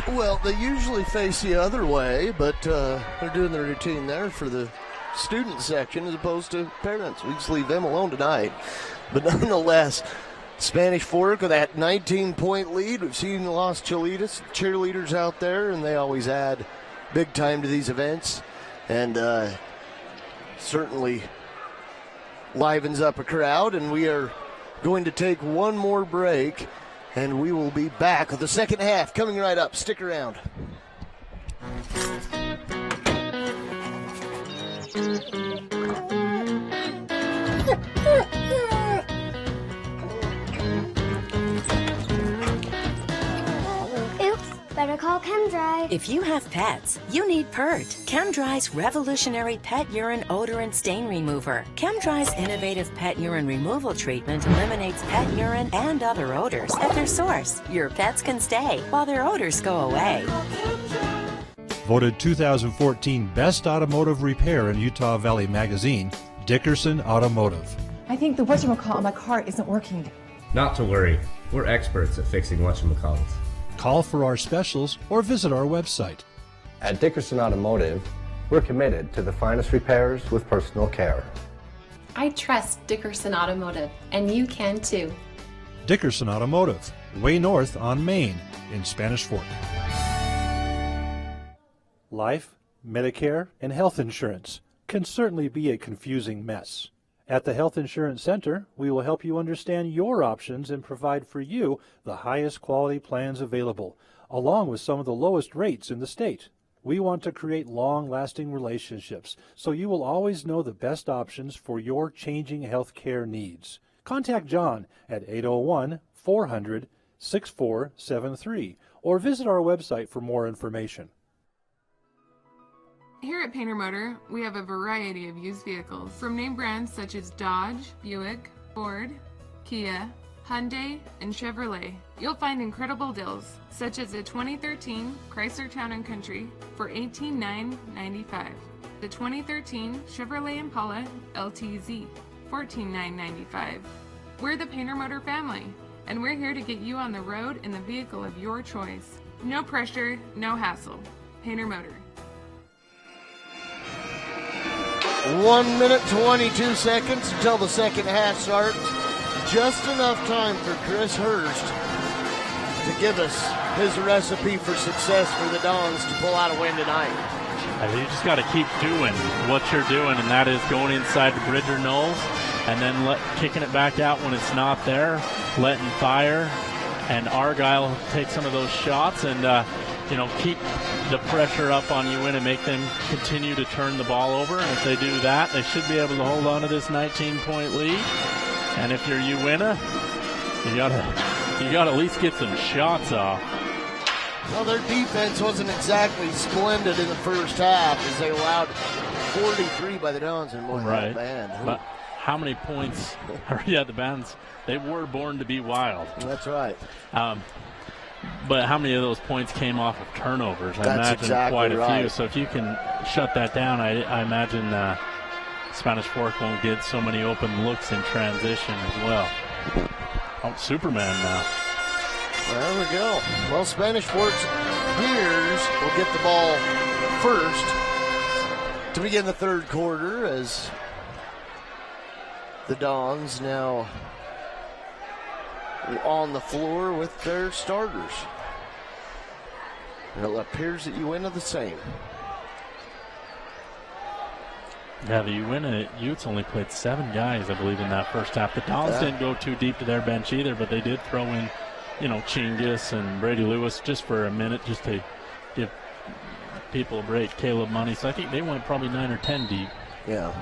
Well, they usually face the other way, but they're doing the routine there for the student section as opposed to parents. We just leave them alone tonight. But nonetheless, Spanish Fork with that 19-point lead. We've seen the Los Cholitas cheerleaders out there, and they always add big time to these events. And certainly livens up a crowd. And we are going to take one more break. And we will be back with the second half coming right up. Stick around. Oops, better call ChemDry. If you have pets, you need PERT, ChemDry's revolutionary pet urine odor and stain remover. ChemDry's innovative pet urine removal treatment eliminates pet urine and other odors at their source. Your pets can stay while their odors go away. Voted 2014 Best Automotive Repair in Utah Valley Magazine, Dickerson Automotive. I think the whatchamacallit on my car isn't working. Not to worry. We're experts at fixing whatchamacallits. Call for our specials or visit our website. At Dickerson Automotive, we're committed to the finest repairs with personal care. I trust Dickerson Automotive, and you can too. Dickerson Automotive, way north on Main in Spanish Fork. Life, Medicare, and health insurance can certainly be a confusing mess. At the Health Insurance Center, we will help you understand your options and provide for you the highest quality plans available, along with some of the lowest rates in the state. We want to create long-lasting relationships, so you will always know the best options for your changing health care needs. Contact John at 801-400-6473 or visit our website for more information. Here at Painter Motor, we have a variety of used vehicles from name brands such as Dodge, Buick, Ford, Kia, Hyundai, and Chevrolet. You'll find incredible deals, such as a 2013 Chrysler Town & Country for $18,995. The 2013 Chevrolet Impala LTZ, $14,995. We're the Painter Motor family, and we're here to get you on the road in the vehicle of your choice. No pressure, no hassle. Painter Motor. 1 minute 22 seconds until the second half starts. Just enough time for Chris Hurst to give us his recipe for success for the Dons to pull out a win tonight. You just got to keep doing what you're doing, and that is going inside the Bridger Knolls and then kicking it back out when it's not there, letting fire, and Argyle take some of those shots and keep the pressure up on Uintah, make them continue to turn the ball over. And if they do that, they should be able to hold on to this 19-point lead. And if you're Uintah, you gotta at least get some shots off. Well, their defense wasn't exactly splendid in the first half as they allowed 43 by the Dons and more right. Band. But how many points? Yeah, the Bands, they were born to be wild. That's right. But how many of those points came off of turnovers? I That's imagine exactly quite a right. few. So if you can shut that down, I imagine Spanish Fork won't get so many open looks in transition as well. Oh, Superman now. There we go. Well, Spanish Fork's Beers will get the ball first to begin the third quarter as the Dons now on the floor with their starters. And it appears that Uintah the same. Yeah, the Uintah Utes only played 7 guys, I believe, in that first half. The Dons didn't go too deep to their bench either, but they did throw in, Chingus and Brady Lewis just for a minute, just to give people a break. Caleb Money, so I think they went probably 9 or 10 deep. Yeah.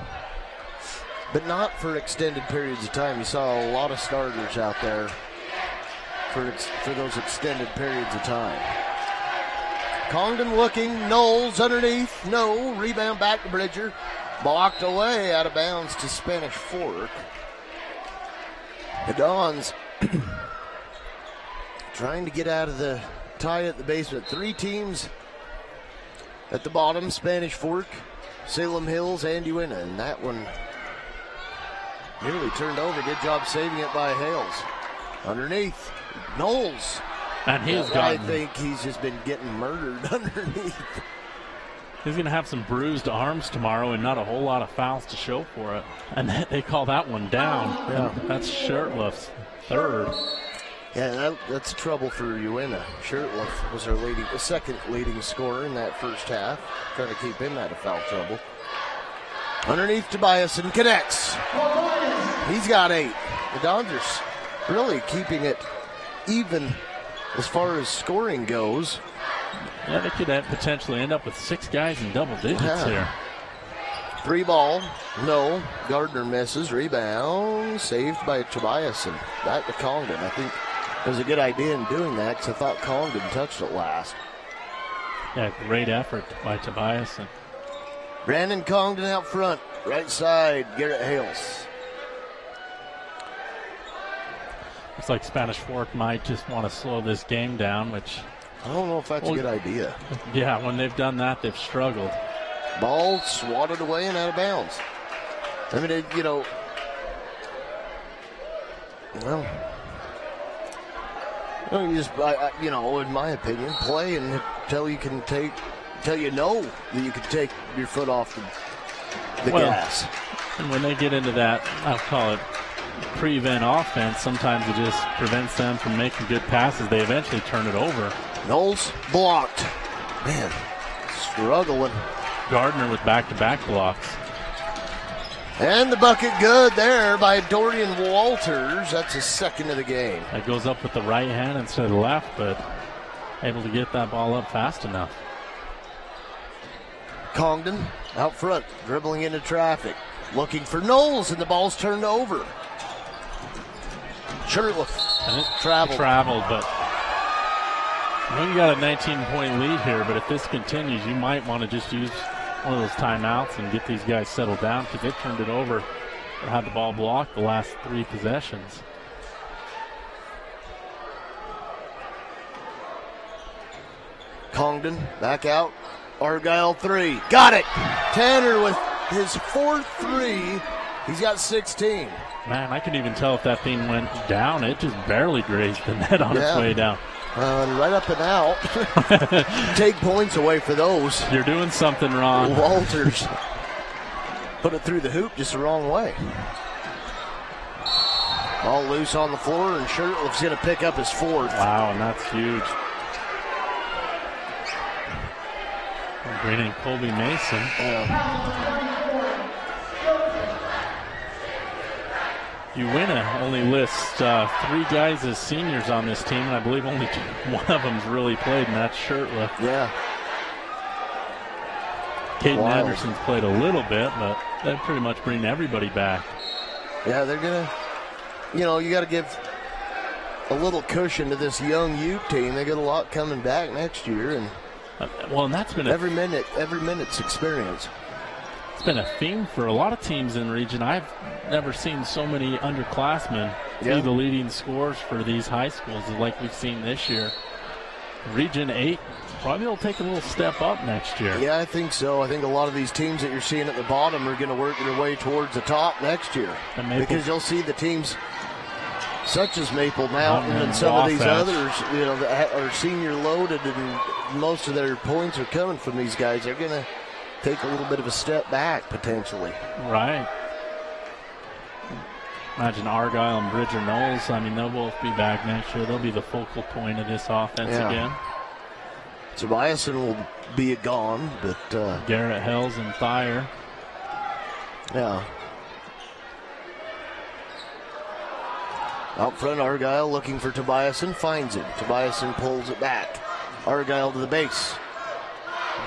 But not for extended periods of time. You saw a lot of starters out there for those extended periods of time. Congdon looking, Knowles underneath, no, rebound back to Bridger. Blocked away, out of bounds to Spanish Fork. The Dons trying to get out of the tie at the basement. 3 teams at the bottom, Spanish Fork, Salem Hills, and Uintah. And that one nearly turned over. Good job saving it by Hales. Underneath, Knowles. And I think he's just been getting murdered underneath. He's going to have some bruised arms tomorrow and not a whole lot of fouls to show for it. And they call that one down. Yeah. That's Shirtliff's third. Yeah, that's trouble for Uintah. Shirtliff was the second leading scorer in that first half. Trying to keep him out of foul trouble. Underneath Tobias and connects. He's got 8. The Dodgers really keeping it even as far as scoring goes. Yeah, they could potentially end up with 6 guys in double digits here. 3 ball, no. Gardner misses. Rebound, saved by Tobias and back to Congdon. I think it was a good idea in doing that because I thought Congdon touched it last. Yeah, great effort by Tobias. Brandon Congdon out front, right side, Garrett Hales. Looks like Spanish Fork might just want to slow this game down, which I don't know if that's a good idea. Yeah, when they've done that, they've struggled. Ball swatted away and out of bounds. I mean, you just, in my opinion, play until you know that you can take your foot off the gas. And when they get into that, I'll call it prevent offense, sometimes it just prevents them from making good passes. They eventually turn it over. Knowles blocked. Man, struggling. Gardner with back-to-back blocks. And the bucket good there by Dorian Walters. That's his second of the game. That goes up with the right hand instead of the left, but able to get that ball up fast enough. Congdon out front, dribbling into traffic. Looking for Knowles, and the ball's turned over. Shirtliff traveled, but you got a 19-point lead here, but if this continues, you might want to just use one of those timeouts and get these guys settled down because they've turned it over or had the ball blocked the last 3 possessions. Congdon back out. Argyle 3. Got it! Tanner with his 4th 3. He's got 16. Man, I couldn't even tell if that thing went down. It just barely grazed the net on its way down. Right up and out. Take points away for those. You're doing something wrong. Walters put it through the hoop just the wrong way. Ball loose on the floor, and Shirtliff's going to pick up his 4th. Wow, and that's huge. Bringing in Colby Mason. Uintah only lists 3 guys as seniors on this team, and I believe only one of them's really played, and that's Shirtliff. Yeah. Caden Anderson's played a little bit, but they pretty much bring everybody back. Yeah, they're going to, you got to give a little cushion to this young Ute team. They got a lot coming back next year, and and that's been every minute's experience. It's been a theme for a lot of teams in the region. I've never seen so many underclassmen be the leading scorers for these high schools like we've seen this year. Region 8 probably will take a little step up next year. Yeah, I think so. I think a lot of these teams that you're seeing at the bottom are going to work their way towards the top next year. Because you'll see the teams such as Maple Mountain and some of these others, that are senior loaded, and most of their points are coming from these guys. They're going to take a little bit of a step back potentially. Right. Imagine Argyle and Bridger Knowles. I mean, they'll both be back next year. They'll be the focal point of this offense again. Tobiason will be gone, but Garrett Hells and Thayer. Yeah. Out front, Argyle looking for Tobiason, finds him. Tobiason pulls it back. Argyle to the base.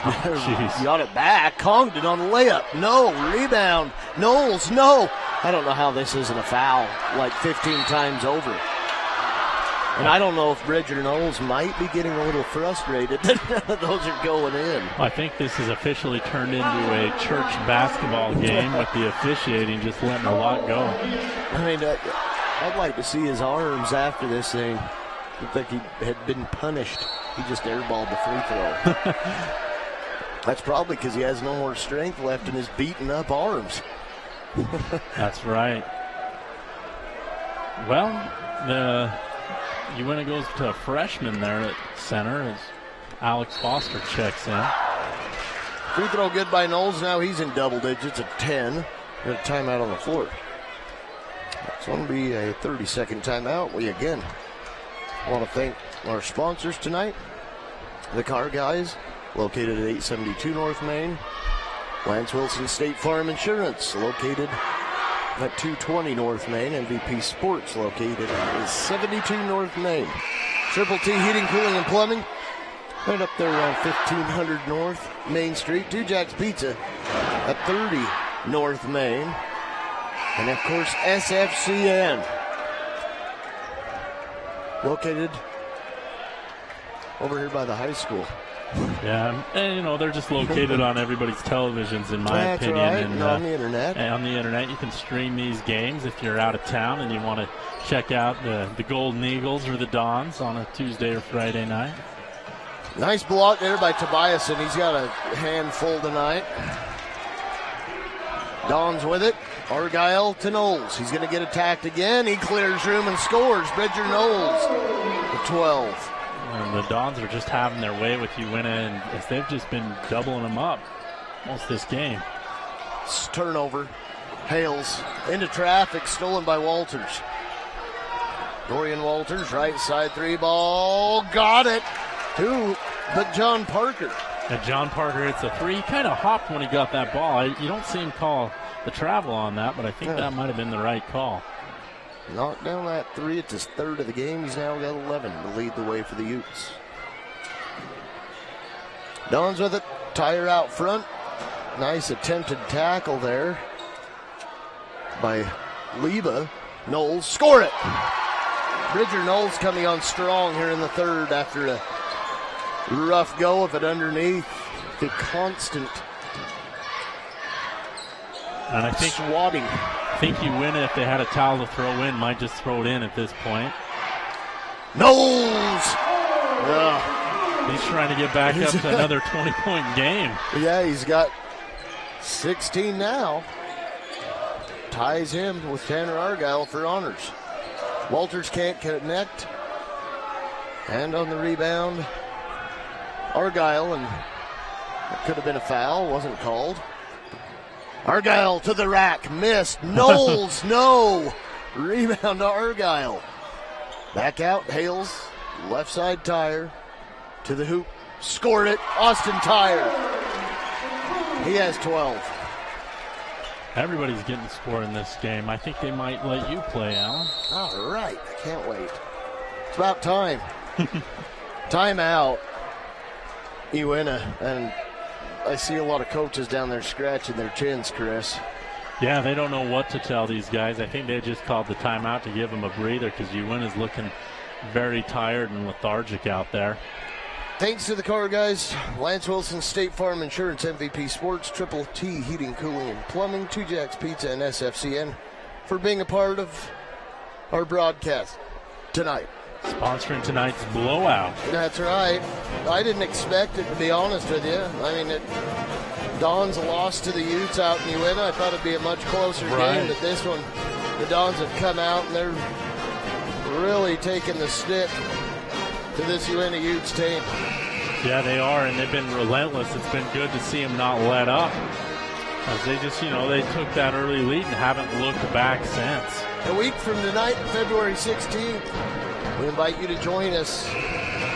Got it back. Congdon on the layup. No. Rebound. Knowles, no. I don't know how this isn't a foul like 15 times over. And I don't know if Bridger Knowles might be getting a little frustrated that none of those are going in. I think this has officially turned into a church basketball game with the officiating just letting a lot go. I mean, I'd like to see his arms after this thing. Looked like he had been punished. He just airballed the free throw. That's probably because he has no more strength left in his beaten up arms. That's right. Well, Uintah goes to a freshman there at center as Alex Foster checks in. Free throw good by Knowles. Now he's in double digits at 10. Got a timeout on the floor. It's going to be a 30-second timeout. We again want to thank our sponsors tonight. The Car Guys, located at 872 North Main. Lance Wilson State Farm Insurance, located at 220 North Main. MVP Sports, located at 72 North Main. Triple T Heating, Cooling, and Plumbing, right up there around 1500 North Main Street. Two Jacks Pizza at 30 North Main. And of course, SFCN, located over here by the high school. Yeah, and they're just located on everybody's televisions, in my opinion. Right. And on the internet. And on the internet, you can stream these games if you're out of town and you want to check out the Golden Eagles or the Dons on a Tuesday or Friday night. Nice block there by Tobiason. He's got a handful tonight. Dons with it. Argyle to Knowles. He's going to get attacked again. He clears room and scores. Bridger Knowles, the 12. And the Dons are just having their way with Uintah, and as they've just been doubling them up most this game. Turnover. Hales into traffic, stolen by Walters. Dorian Walters, right side three ball, got it. But John Parker. And John Parker hits a three. He kind of hopped when he got that ball. You don't see him call the travel on that, but I think that might have been the right call. Knocked down that three. It's his third of the game. He's now got 11 to lead the way for the Utes. Dons with it. Tyre out front. Nice attempted tackle there by Leba. Knowles, score it! Bridger Knowles coming on strong here in the third after a rough go of it underneath. The constant and I think swatting. I think Uintah, if they had a towel to throw in, might just throw it in at this point. Knowles! He's trying to get back up to another 20-point game. Yeah, he's got 16 now. Ties him with Tanner Argyle for honors. Walters can't connect. And on the rebound, Argyle, and it could have been a foul, wasn't called. Argyle to the rack, missed. Knowles, no. Rebound to Argyle. Back out, Hales, left side Tyre to the hoop. Scored it, Austin Tyre. He has 12. Everybody's getting a score in this game. I think they might let you play, Alan. All right, I can't wait. It's about time. Timeout, Uintah, and I see a lot of coaches down there scratching their chins, Chris. Yeah, they don't know what to tell these guys. I think they just called the timeout to give them a breather because Uintah's looking very tired and lethargic out there. Thanks to the car guys, Lance Wilson, State Farm Insurance, MVP Sports, Triple T Heating, Cooling, and Plumbing, Two Jacks Pizza, and SFCN for being a part of our broadcast tonight. Sponsoring tonight's blowout. That's right. I didn't expect it, to be honest with you. I mean, Dons lost to the Utes out in Uintah. I thought it'd be a much closer game, but this one, the Dons have come out and they're really taking the stick to this Uintah Utes team. Yeah, they are, and they've been relentless. It's been good to see them not let up. As they just, they took that early lead and haven't looked back since. A week from tonight, February 16th, we invite you to join us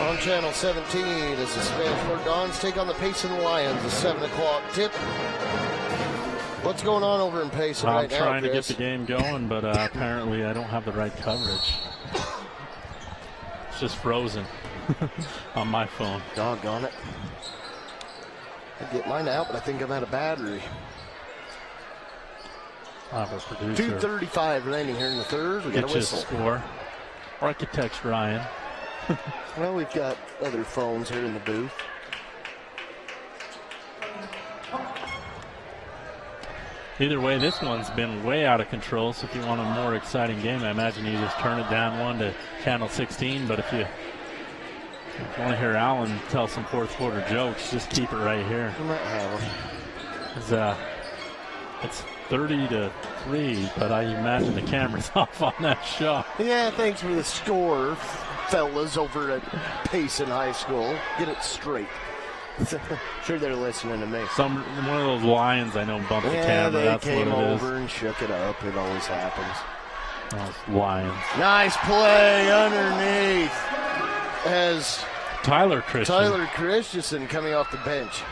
on Channel 17 as the Spanish Fort Dons take on the Payson Lions, a 7 o'clock tip. What's going on over in Payson right now, I'm trying to get Chris? the game going, but apparently I don't have the right coverage. It's just frozen on my phone. Doggone it. I get mine out, but I think I'm out of battery. I have a producer. 2:35 remaining here in the third. We got a whistle. Score. Or I could text Ryan. Well, we've got other phones here in the booth. Either way, this one's been way out of control, so if you want a more exciting game, I imagine you just turn it down one to Channel 16, but if you want to hear Alan tell some fourth quarter jokes, just keep it right here. I might have them. It's 30-3, but I imagine the camera's off on that shot. Yeah, thanks for the score, fellas over at Payson High School. Get it straight. Sure they're listening to me. One of those Lions I know bumped the camera. They came over and shook it up. It always happens. Those Lions. Nice play underneath as Tyler Christensen coming off the bench.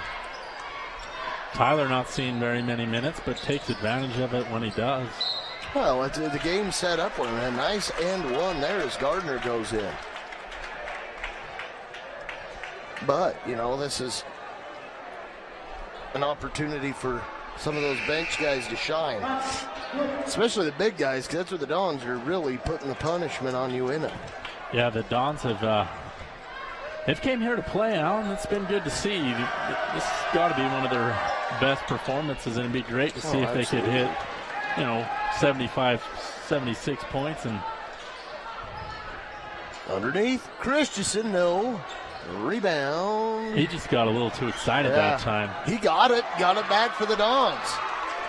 Tyler not seeing very many minutes, but takes advantage of it when he does. Well, the game set up for him. A nice end one there as Gardner goes in. But, this is an opportunity for some of those bench guys to shine. Especially the big guys, because that's where the Dons are really putting the punishment on Uintah. Yeah, the Dons have they've came here to play, Alan. It's been good to see. This has got to be one of their best performances, and it'd be great to see if they could hit, 75, 76 points. And underneath, Christensen, no. Rebound. He just got a little too excited that time. He got it back for the Dons.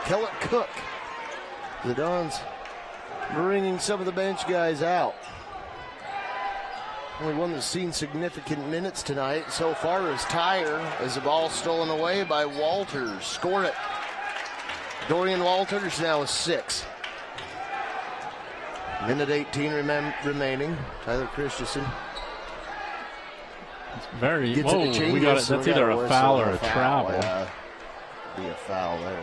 Kellett Cook. The Dons bringing some of the bench guys out. Only one that's seen significant minutes tonight so far is Tyre, as the ball stolen away by Walters. Score it. Dorian Walters now with 6. Minute 18 remaining. Tyler Christensen. It's very. Gets Whoa, it we got it. That's either a foul or a travel. Be a foul there.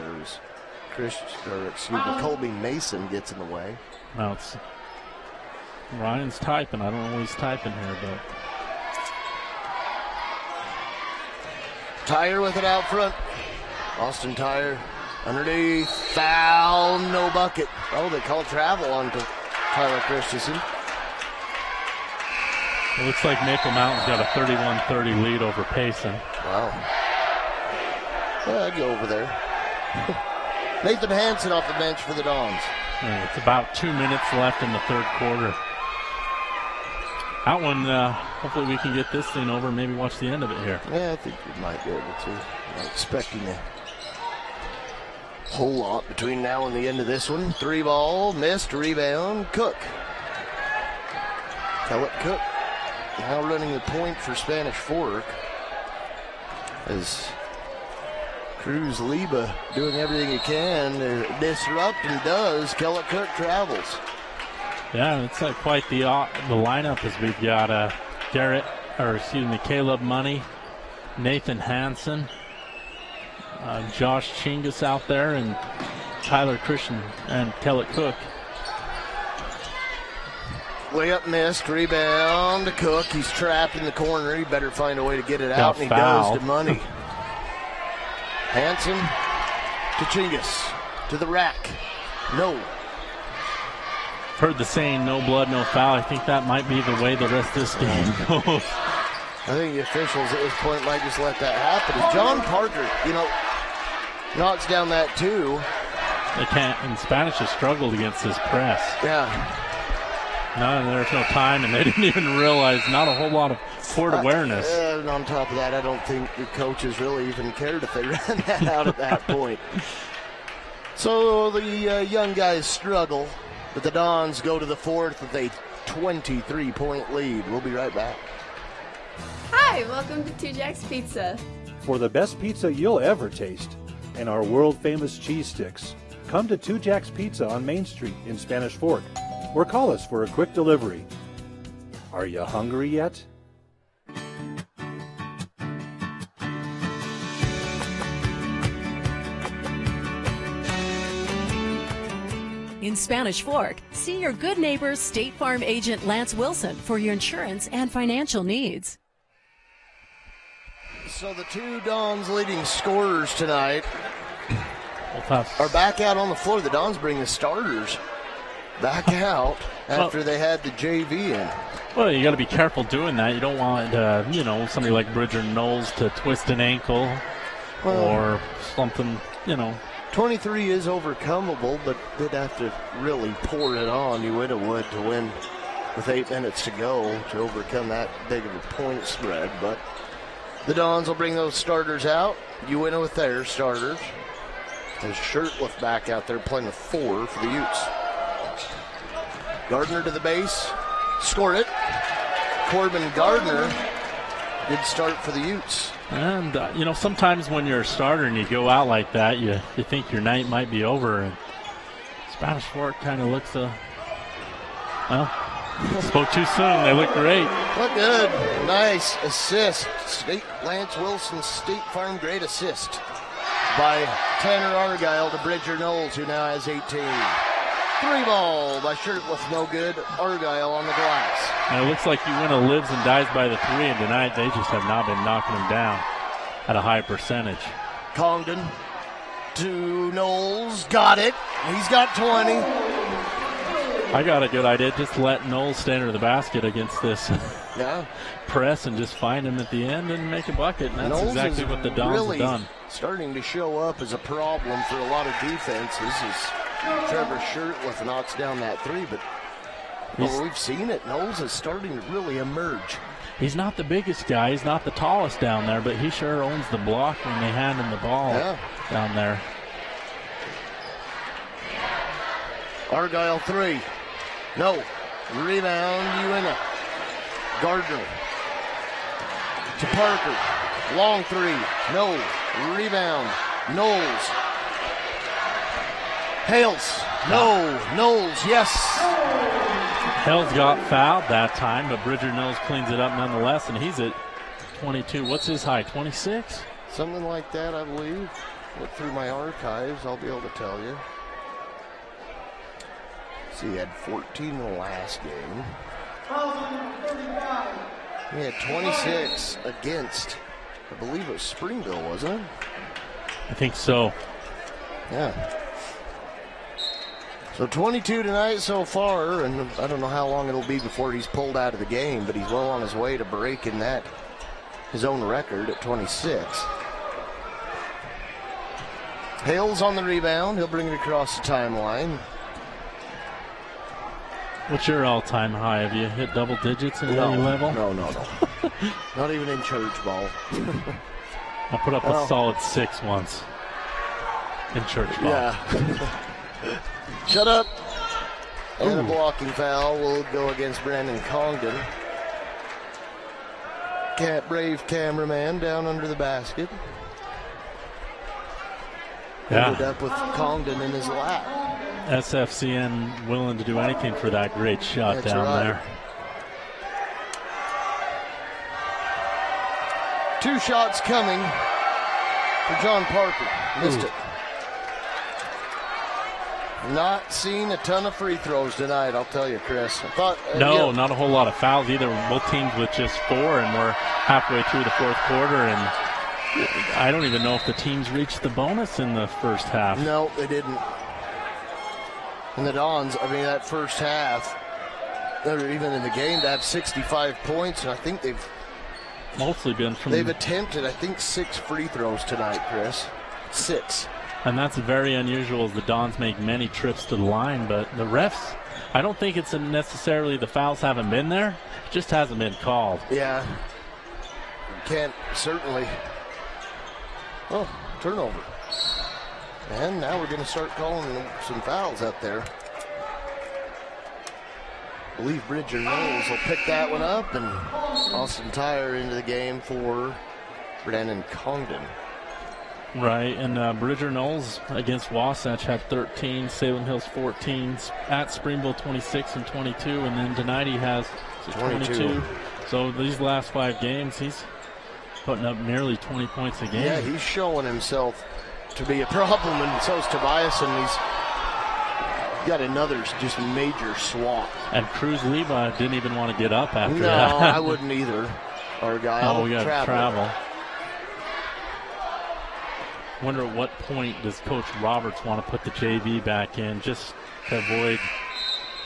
Colby Mason gets in the way. Now it's Ryan's typing. I don't know what he's typing here, but Tyre with it out front. Austin Tyre underneath. Foul, no bucket. Oh, they call travel on to Tyler Christensen. It looks like Maple Mountain's got a 31-30 lead over Payson. Wow. Yeah, I'd go over there. Nathan Hansen off the bench for the Dons. And it's about 2 minutes left in the third quarter. That one, hopefully we can get this thing over and maybe watch the end of it here. Yeah, I think we might be able to. I'm not expecting a whole lot between now and the end of this one. 3 ball, missed, rebound, Cook. Kellett Cook now running the point for Spanish Fork as Cruz Liba doing everything he can to disrupt, and does. Kellett Cook travels. Yeah, it's quite the lineup as we've got Caleb Money, Nathan Hansen, Josh Chingus out there, and Tyler Christian and Kellett Cook. Layup missed, rebound to Cook. He's trapped in the corner. He better find a way to get it out, and he does to Money. Hansen to Chingus, to the rack. No. Heard the saying, no blood, no foul. I think that might be the way the rest of this game goes. I think the officials at this point might just let that happen. As John Parker, knocks down that 2. They can't, and Spanish has struggled against this press. Yeah. No, there's no time, and they didn't even realize, not a whole lot of court awareness. And on top of that, I don't think the coaches really even cared if they ran that out at that point. So the young guys struggle, but the Dons go to the fourth with a 23-point lead. We'll be right back. Hi, welcome to Two Jacks Pizza. For the best pizza you'll ever taste and our world-famous cheese sticks, come to Two Jacks Pizza on Main Street in Spanish Fork, or call us for a quick delivery. Are you hungry yet? In Spanish Fork, see your good neighbor State Farm agent Lance Wilson for your insurance and financial needs. So the 2 Dons leading scorers tonight are back out on the floor. The Dons bring the starters back out after they had the JV in. Well, you got to be careful doing that. You don't want, somebody like Bridger Knowles to twist an ankle or something, 23 is overcomable, but they'd have to really pour it on. Uintah would to win with 8 minutes to go to overcome that big of a point spread. But the Dons will bring those starters out. Uintah with their starters. There's Shirtliff back out there playing with 4 for the Utes. Gardner to the base, scored it. Corbin Gardner did start for the Utes. And, sometimes when you're a starter and you go out like that, you think your night might be over. And Spanish Fork kind of looks spoke too soon. They look great. Look good. Nice assist. Lance Wilson's State Farm great assist by Tanner Argyle to Bridger Knowles, who now has 18. 3 ball by Shirtliff, no good. Argyle on the glass. And it looks like Uintah lives and dies by the 3, and tonight they just have not been knocking them down at a high percentage. Congdon to Knowles, got it. He's got 20. I got a good idea. Just let Knowles stay under the basket against this press and just find him at the end and make a bucket. And that's Knowles exactly what the Dons really have done. Starting to show up as a problem for a lot of defenses as Trevor Shirtliff knocks down that 3, but we've seen it. Knowles is starting to really emerge. He's not the biggest guy. He's not the tallest down there, but he sure owns the block when they hand him the ball down there. Argyle 3. No. Rebound, Uintah. Gardner to Parker. Long 3. No. Rebound. Knowles. Hales. No. Knowles, yes. Hales got fouled that time, but Bridger Knowles cleans it up nonetheless, and he's at 22. What's his high, 26? Something like that, I believe. Look through my archives, I'll be able to tell you. See, he had 14 in the last game. He had 26 against, I believe it was Springville, wasn't it? I think so. Yeah. So 22 tonight so far, and I don't know how long it'll be before he's pulled out of the game, but he's well on his way to breaking that, his own record at 26. Hales on the rebound. He'll bring it across the timeline. What's your all-time high? Have you hit double digits at any level? No. Not even in church ball. I put up a solid 6 once in church ball. Yeah. Shut up. And a blocking foul will go against Brandon Congdon. Brave cameraman down under the basket. Ended up with Congdon in his lap. SFCN willing to do anything for that great shot. That's down right there. 2 shots coming for John Parker. Missed it. Not seen a ton of free throws tonight, I'll tell you, Chris. I thought, not a whole lot of fouls either. Both teams with just 4, and we're halfway through the fourth quarter, and I don't even know if the teams reached the bonus in the first half. No, they didn't. And the Dons, that first half, or even in the game, to have 65 points, and I think they've mostly been from... They've attempted, I think, 6 free throws tonight, Chris. 6. And that's very unusual as the Dons make many trips to the line, but the refs, I don't think it's necessarily the fouls haven't been there. It just hasn't been called. Yeah. Can't, certainly. Oh, turnover. And now we're going to start calling some fouls up there. I believe Bridger Knowles will pick that one up, and Austin Tyre into the game for Brandon Congdon. Right, and Bridger Knowles against Wasatch had 13, Salem Hills 14, at Springville 26 and 22, and then tonight he has 22. So these last 5 games, he's putting up nearly 20 points a game. Yeah, he's showing himself to be a problem, and so is Tobias, and he's got another just major swap. And Cruz Levi didn't even want to get up after that. No, I wouldn't either. Our guy, oh, we got to travel. Wonder at what point does Coach Roberts want to put the JV back in just to avoid...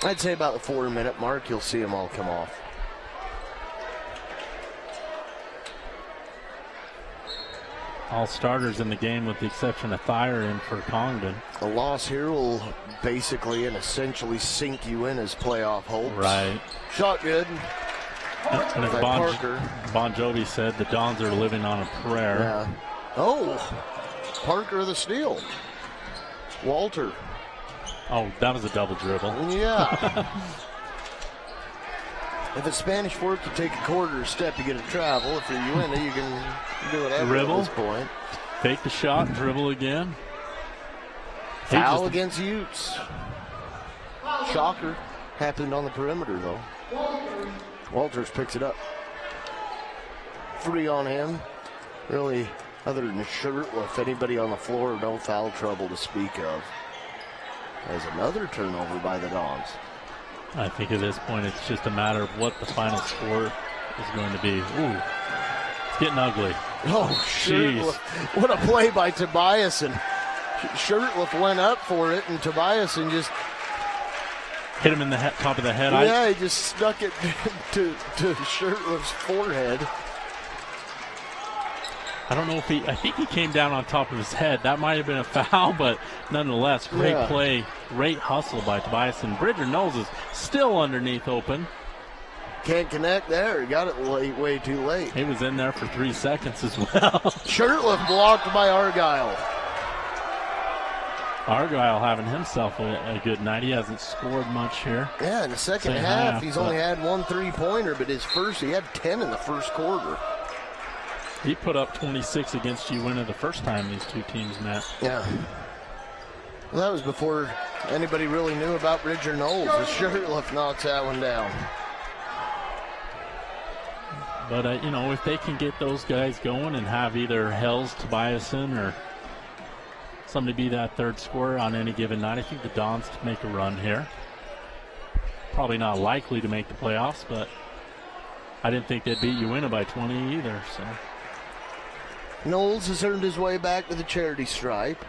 I'd say about the 4-minute mark, you'll see them all come off. All starters in the game with the exception of Thyre in for Congdon. A loss here will basically and essentially sink Uintah's playoff hopes. Right. Shot good. And as Bon Jovi said, the Dons are living on a prayer. Yeah. Oh, Parker the steal. Walter. Oh, that was a double dribble. Yeah. If it's Spanish Fork, you take a quarter step, you get a travel. If you're Uintah, you can do whatever dribble. At this point. Take the shot, dribble again. Foul against Utes. Shocker. Happened on the perimeter, though. Walters picks it up. 3 on him. Really, other than Shirtliff, anybody on the floor, no foul trouble to speak of. There's another turnover by the Dons. I think at this point it's just a matter of what the final score is going to be. Ooh, it's getting ugly. Oh, Shirtliff. What a play by Tobias. And Shirtliff went up for it, and Tobias just hit him in the top of the head. Yeah, he just stuck it to Shirtliff's forehead. I don't know if I think he came down on top of his head. That might have been a foul, but nonetheless, great play, great hustle by Tobias. And Bridger Knowles is still underneath open. Can't connect there. He got it way too late. He was in there for 3 seconds as well. Shirtliff blocked by Argyle. Argyle having himself a good night. He hasn't scored much here. Yeah, in the second half, he's only had 1 3-pointer, but he had 10 in the first quarter. He put up 26 against Uintah the first time these two teams met. Yeah. Well, that was before anybody really knew about Bridger Knowles. The Shirtliff knocks that one down. But, if they can get those guys going and have either Hells, Tobiasen, or somebody be that third scorer on any given night, I think the Dons make a run here. Probably not likely to make the playoffs, but I didn't think they'd beat Uintah by 20 either. So Knowles has earned his way back to the charity stripe.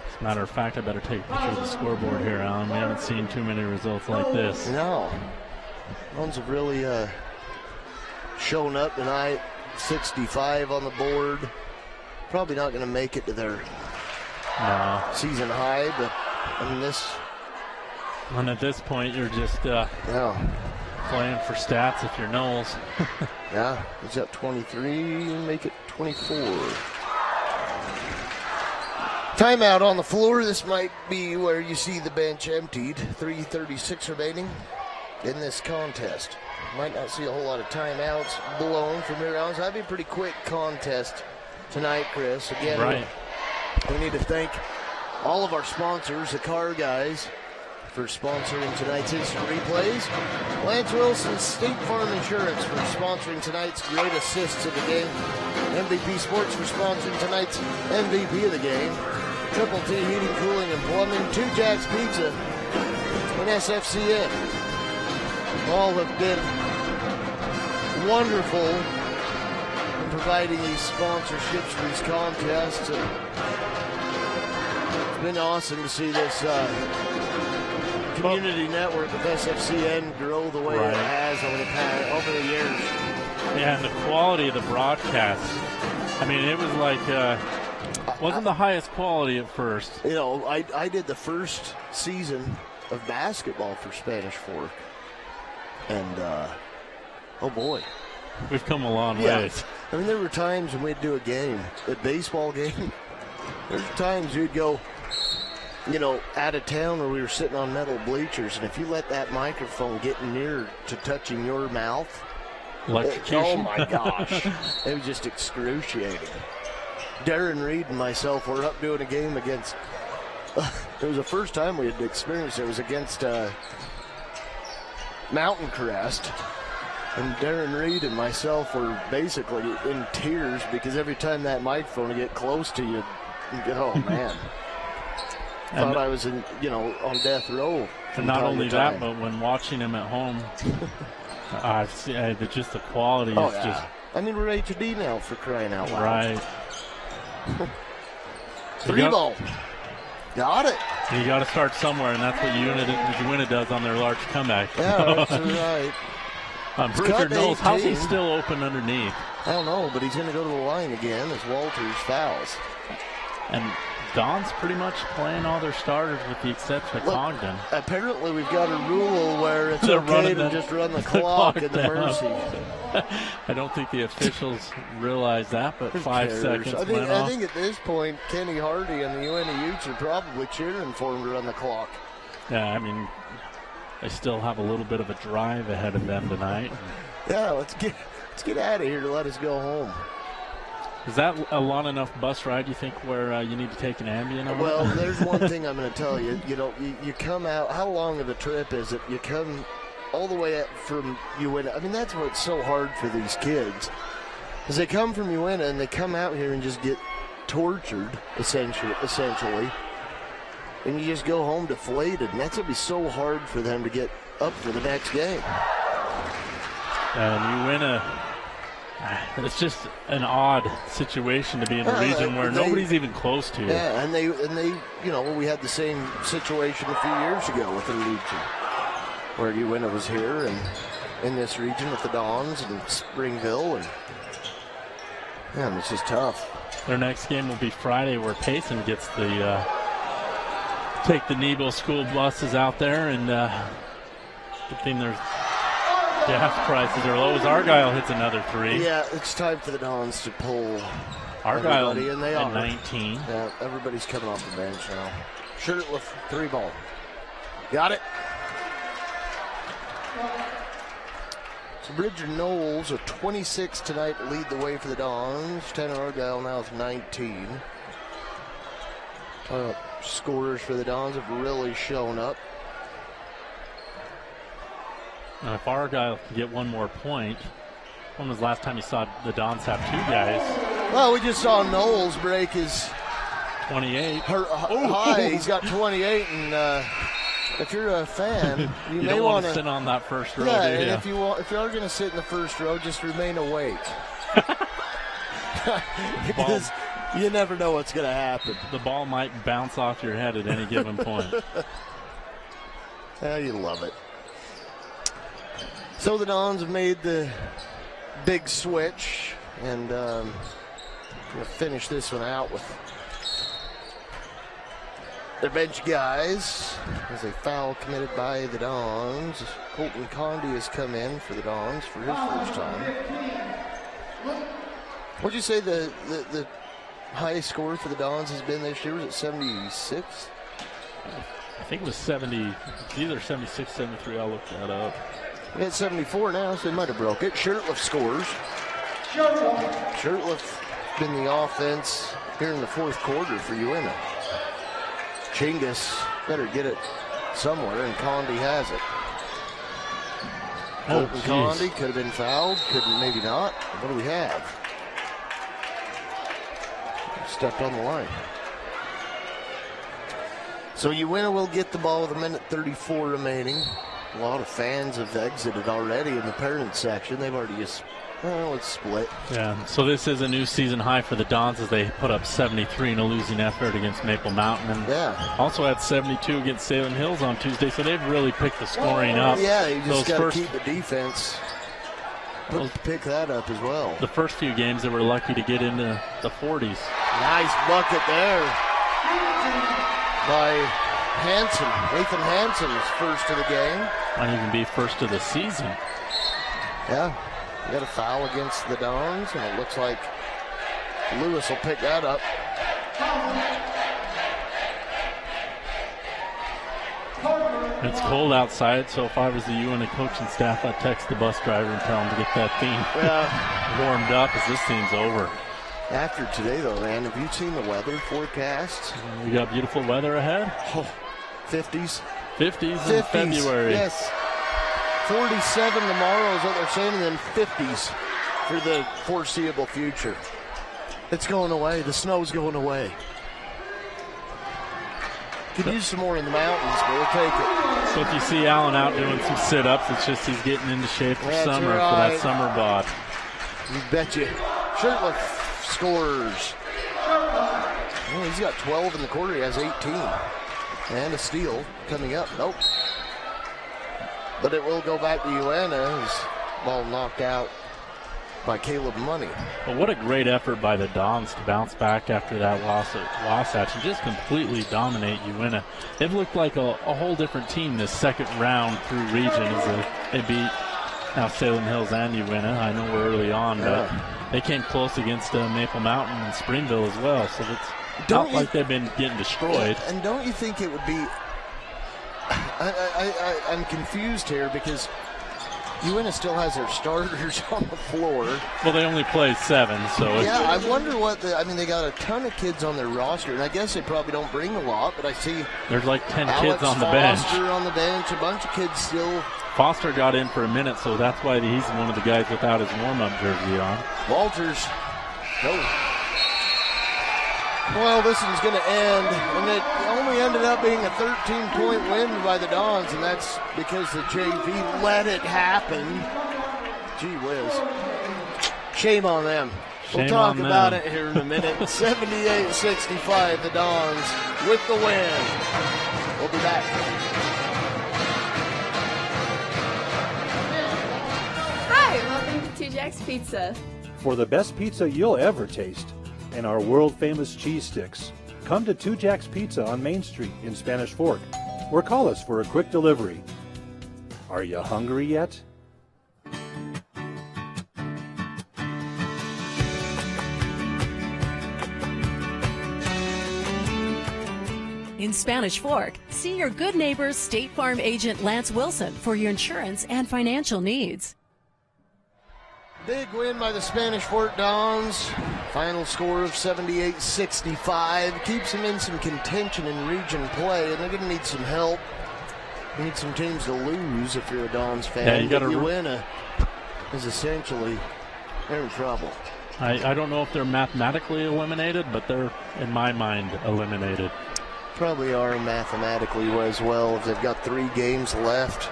As a matter of fact, I better take a picture of the scoreboard here, Alan. We haven't seen too many results like this. No. Dons have really shown up tonight. 65 on the board. Probably not going to make it to their season high, but I mean this. And at this point, you're just playing for stats if you're Knowles. Yeah, he's up 23, make it 24. Timeout on the floor. This might be where you see the bench emptied. 3:36 remaining in this contest. Might not see a whole lot of timeouts blown from here on. So that'd be a pretty quick contest tonight, Chris. Again, right. We need to thank all of our sponsors, the car guys, for sponsoring tonight's instant replays. Lance Wilson's State Farm Insurance for sponsoring tonight's great assists of the game. MVP Sports for sponsoring tonight's MVP of the game. Triple T Heating, Cooling, and Plumbing. 2 Jacks Pizza and SFCN. All have been wonderful in providing these sponsorships for these contests. It's been awesome to see this community network of SFCN grow the way it has over the years. Yeah, and the quality of the broadcast. I mean, it was like, wasn't the highest quality at first. You know, I did the first season of basketball for Spanish Fork. And, oh boy. We've come a long ways. I mean, there were times when we'd do a game, a baseball game. There's times we'd go, out of town where we were sitting on metal bleachers, and if you let that microphone get near to touching your mouth, oh my gosh, it was just excruciating. Darren Reed and myself were up doing a game against, it was the first time we had experienced it. It was against Mountain Crest, and Darren Reed and myself were basically in tears because every time that microphone would get close to you, you go, oh man. Thought I was on death row. And not only that, but when watching him at home, I've seen just the quality is just. I mean, we're HD now, for crying out loud. Right. 3-ball. Got it. You got to start somewhere, and that's what Uintah does on their large comeback. Yeah, that's right. Bridger Knowles, how's he still open underneath? I don't know, but he's going to go to the line again as Walters fouls. And Don's pretty much playing all their starters with the exception of Congdon. Apparently we've got a rule where it's okay to just run the clock in the Mercy. I don't think the officials realize that, but 5 seconds I think at this point, Kenny Hardy and the Uintah Utes are probably cheering for him to run the clock. Yeah, I mean, they still have a little bit of a drive ahead of them tonight. Yeah, let's get out of here to let us go home. Is that a long enough bus ride, you think, where you need to take an Ambien on? Well, there's one thing I'm going to tell you. You come out, how long of a trip is it? You come all the way up from Uintah. I mean, that's what's so hard for these kids. Is they come from Uintah and they come out here and just get tortured, essentially. And you just go home deflated. And that's going to be so hard for them to get up for the next game. And Uintah, it's just an odd situation to be in a region where nobody's even close to you. Yeah, and they, we had the same situation a few years ago with the region, where Uintah was here and in this region with the Dons and Springville, and it's just tough. Their next game will be Friday, where Payson gets the take the Nebo school buses out there, and good thing there's gas prices are low as Argyle hits another 3. Yeah, it's time for the Dons to pull Argyle everybody, and they are 19. Yeah, everybody's coming off the bench now. Shirtliff 3-ball. Got it. So Bridger Knowles of 26 tonight lead the way for the Dons. Tanner Argyle now with 19. Scorers for the Dons have really shown up. Now, if Argyle can get one more point, when was the last time you saw the Dons have 2 guys? Well, we just saw Knowles break his 28. High. He's got 28, and if you're a fan, you may don't want to sit on that first row. Yeah, do you? and if you are going to sit in the first row, just remain awake. Because you never know what's going to happen. The ball might bounce off your head at any given point. You love it. So the Dons have made the big switch, and going to finish this one out with their bench guys as a foul committed by the Dons. Colton Condi has come in for the Dons for his first time. What'd you say the highest score for the Dons has been this year? Was it 76? I think it was 70. It's either 76, 73. I'll look that up. We're at 74 now, so they might have broke it. Shirtliff scores. Shirtliff been the offense here in the fourth quarter for Uintah. Chingus better get it somewhere, and Condi has it. Colton Condi could have been fouled, maybe not. What do we have? Stepped on the line. So Uintah will get the ball with 1:34 remaining. A lot of fans have exited already in the parent section. They've already just, let's split. Yeah, so this is a new season high for the Dons as they put up 73 in a losing effort against Maple Mountain. And also had 72 against Salem Hills on Tuesday, so they've really picked the scoring up. Yeah, you just got to keep the defense. Pick that up as well. The first few games, they were lucky to get into the 40s. Nice bucket there by Hanson. Nathan Hanson's first of the game. Might even be first of the season. Yeah, you got a foul against the Dons, and it looks like Lewis will pick that up. It's cold outside, so if I was the Uintah coaching staff, I'd text the bus driver and tell him to get that thing warmed up as this thing's over. After today, though, man, have you seen the weather forecast? We got beautiful weather ahead. 50s. 50s in February. Yes. 47 tomorrow is what they're saying, and then 50s for the foreseeable future. It's going away. The snow's going away. Could use some more in the mountains, but we'll take it. So if you see Allen out doing some sit-ups, it's just he's getting into shape for summer, for that summer bod. You betcha. Shirtliff scores. Well, he's got 12 in the quarter. He has 18. And a steal coming up. Nope. But it will go back to Uintah. His ball knocked out by Caleb Money. Well, what a great effort by the Dons to bounce back after that loss at Wasatch and just completely dominate Uintah. They've looked like a whole different team this second round through region as they beat now Salem Hills and Uintah. I know we're early on, but they came close against Maple Mountain and Springville as well. So it's not like they've been getting destroyed. And don't you think it would be I'm confused here because Uintah still has their starters on the floor. Well, they only played 7, so... Yeah, I wonder what they got a ton of kids on their roster, and I guess they probably don't bring a lot, but I see... There's like 10 Alex kids on the bench. Foster on the bench, a bunch of kids still... Foster got in for a minute, so that's why he's one of the guys without his warm-up jersey on. Walters, no. Well, this one's going to end, and it only ended up being a 13-point win by the Dons, and that's because the JV let it happen. Gee whiz. Shame on them. We'll talk about it here in a minute. 78-65, the Dons with the win. We'll be back. Hi, welcome to 2 Jack's Pizza. For the best pizza you'll ever taste and our world-famous cheese sticks, come to 2 Jack's Pizza on Main Street in Spanish Fork, or call us for a quick delivery. Are you hungry yet? In Spanish Fork, see your good neighbor State Farm agent Lance Wilson for your insurance and financial needs. Big win by the Spanish Fort Dons. Final score of 78-65. Keeps them in some contention in region play, and they're going to need some help. You need some teams to lose if you're a Dons fan. Yeah, you got to Uintah is essentially they're in trouble. I don't know if they're mathematically eliminated, but they're, in my mind, eliminated. Probably are mathematically as well if they've got 3 games left.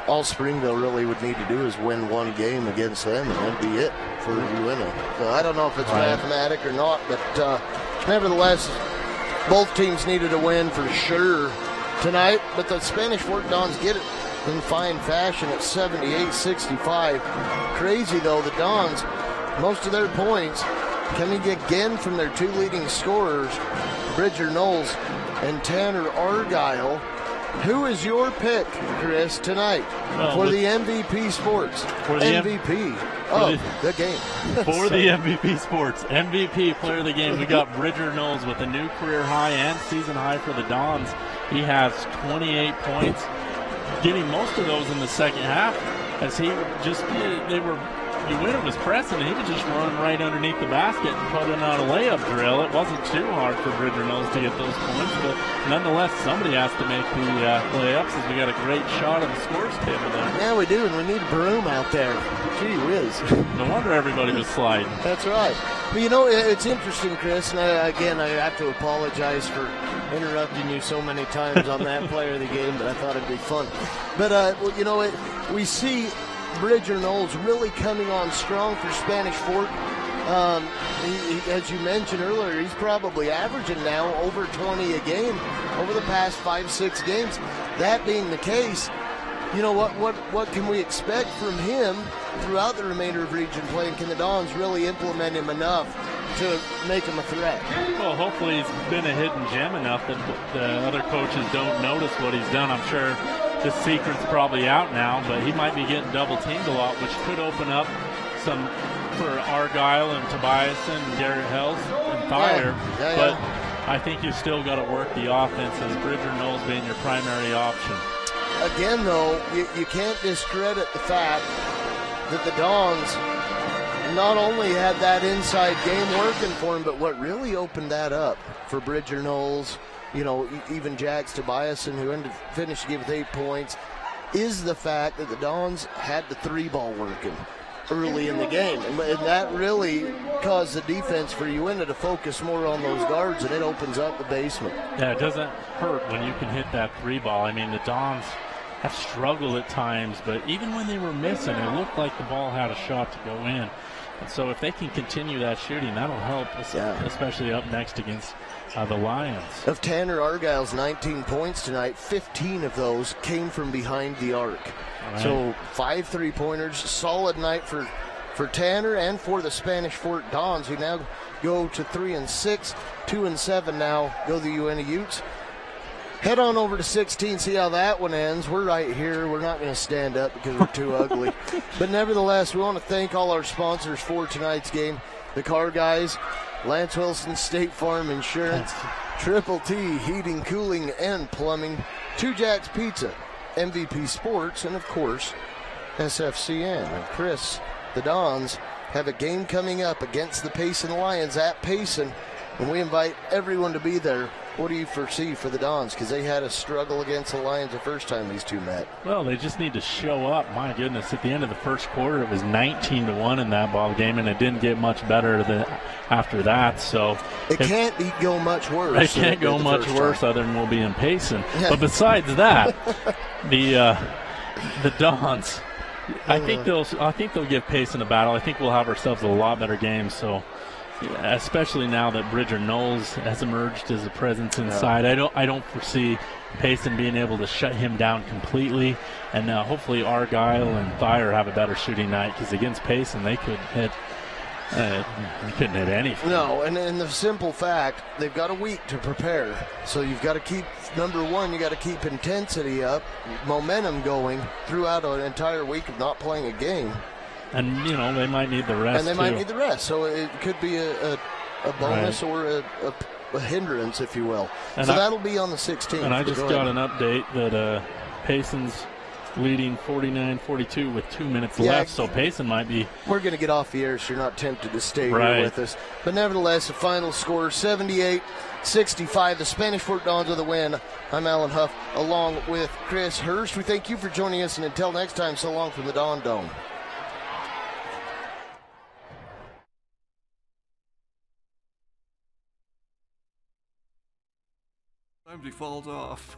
All Springville really would need to do is win 1 game against them, and that'd be it for Uintah. So I don't know if it's mathematic or not, but nevertheless, both teams needed a win for sure tonight. But the Spanish Fort Dons get it in fine fashion at 78-65. Crazy though, the Dons, most of their points coming again from their 2 leading scorers, Bridger Knowles and Tanner Argyle. Who is your pick, Chris, tonight for the MVP Sports? For the MVP of the game. For the MVP Sports, MVP player of the game, we got Bridger Knowles with a new career high and season high for the Dons. He has 28 points, getting most of those in the second half as Uintah was pressing, and he would just run right underneath the basket and put in on a layup drill. It wasn't too hard for Bridger Knowles to get those points, but nonetheless, somebody has to make the layups as we got a great shot on the scores table there. Yeah, we do, and we need a broom out there. Gee whiz. No wonder everybody was sliding. That's right. But, you know, it's interesting, Chris, and I have to apologize for interrupting you so many times on that player of the game, but I thought it'd be fun. But, we see Bridger Knowles really coming on strong for Spanish Fort. As you mentioned earlier, he's probably averaging now over 20 a game over the past 5-6 games. That being the case, you know, what can we expect from him throughout the remainder of region play? And can the Dons really implement him enough to make him a threat? Well, hopefully he's been a hidden gem enough that the other coaches don't notice what he's done. I'm sure the secret's probably out now, but he might be getting double teamed a lot, which could open up some for Argyle and Tobias and Garrett Hells and Thayer. But I think you still got to work the offense as Bridger Knowles being your primary option. Again, though, you can't discredit the fact that the Dons not only had that inside game working for him, but what really opened that up for Bridger Knowles, you know, even Jax Tobiasen, who finished the game with 8 points, is the fact that the Dons had the 3-ball working early in the game. And that really caused the defense for Uintah to focus more on those guards, and it opens up the basement. Yeah, it doesn't hurt when you can hit that 3-ball. I mean, the Dons have struggled at times, but even when they were missing, it looked like the ball had a shot to go in. And so if they can continue that shooting, that'll help, especially up next against the Lions. Of Tanner Argyle's 19 points tonight, 15 of those came from behind the arc. Right. So 5 3-pointers, solid night for Tanner and for the Spanish Fort Dons, who now go to 3-6, 2-7 now go the Uintah Utes. Head on over to 16, see how that one ends. We're right here. We're not going to stand up because we're too ugly. But nevertheless, we want to thank all our sponsors for tonight's game. The Car Guys, Lance Wilson State Farm Insurance, Triple T Heating, Cooling, and Plumbing, Two Jacks Pizza, MVP Sports, and of course, SFCN. And Chris, the Dons have a game coming up against the Payson Lions at Payson, and we invite everyone to be there. What do you foresee for the Dons? Because they had a struggle against the Lions the first time these two met. Well, they just need to show up. My goodness, at the end of the first quarter, it was 19-1 in that ball game, and it didn't get much better after that. So it can't go much worse. It can't go much worse other than we'll be in Payson. But besides that, the Dons, I think they'll give Payson a battle. I think we'll have ourselves a lot better game. So. Yeah, especially now that Bridger Knowles has emerged as a presence inside. I don't foresee Payson being able to shut him down completely, and hopefully Argyle and Thayer have a better shooting night, because against Payson they couldn't hit anything. No, and the simple fact, they've got a week to prepare. So you've got to keep, number one, you got to keep intensity up, momentum going throughout an entire week of not playing a game. And, you know, they might need the rest, might need the rest. So it could be a bonus or a hindrance, if you will. And so that'll be on the 16th. And I just got an update that Payson's leading 49-42 with 2 minutes Yeah, left, so Payson might be. We're going to get off the air so you're not tempted to stay Right. here with us. But nevertheless, the final score 78-65. The Spanish Fork Dons with a win. I'm Alan Huff along with Chris Hurst. We thank you for joining us, and until next time, so long from the Don Dome. Sometimes he falls off.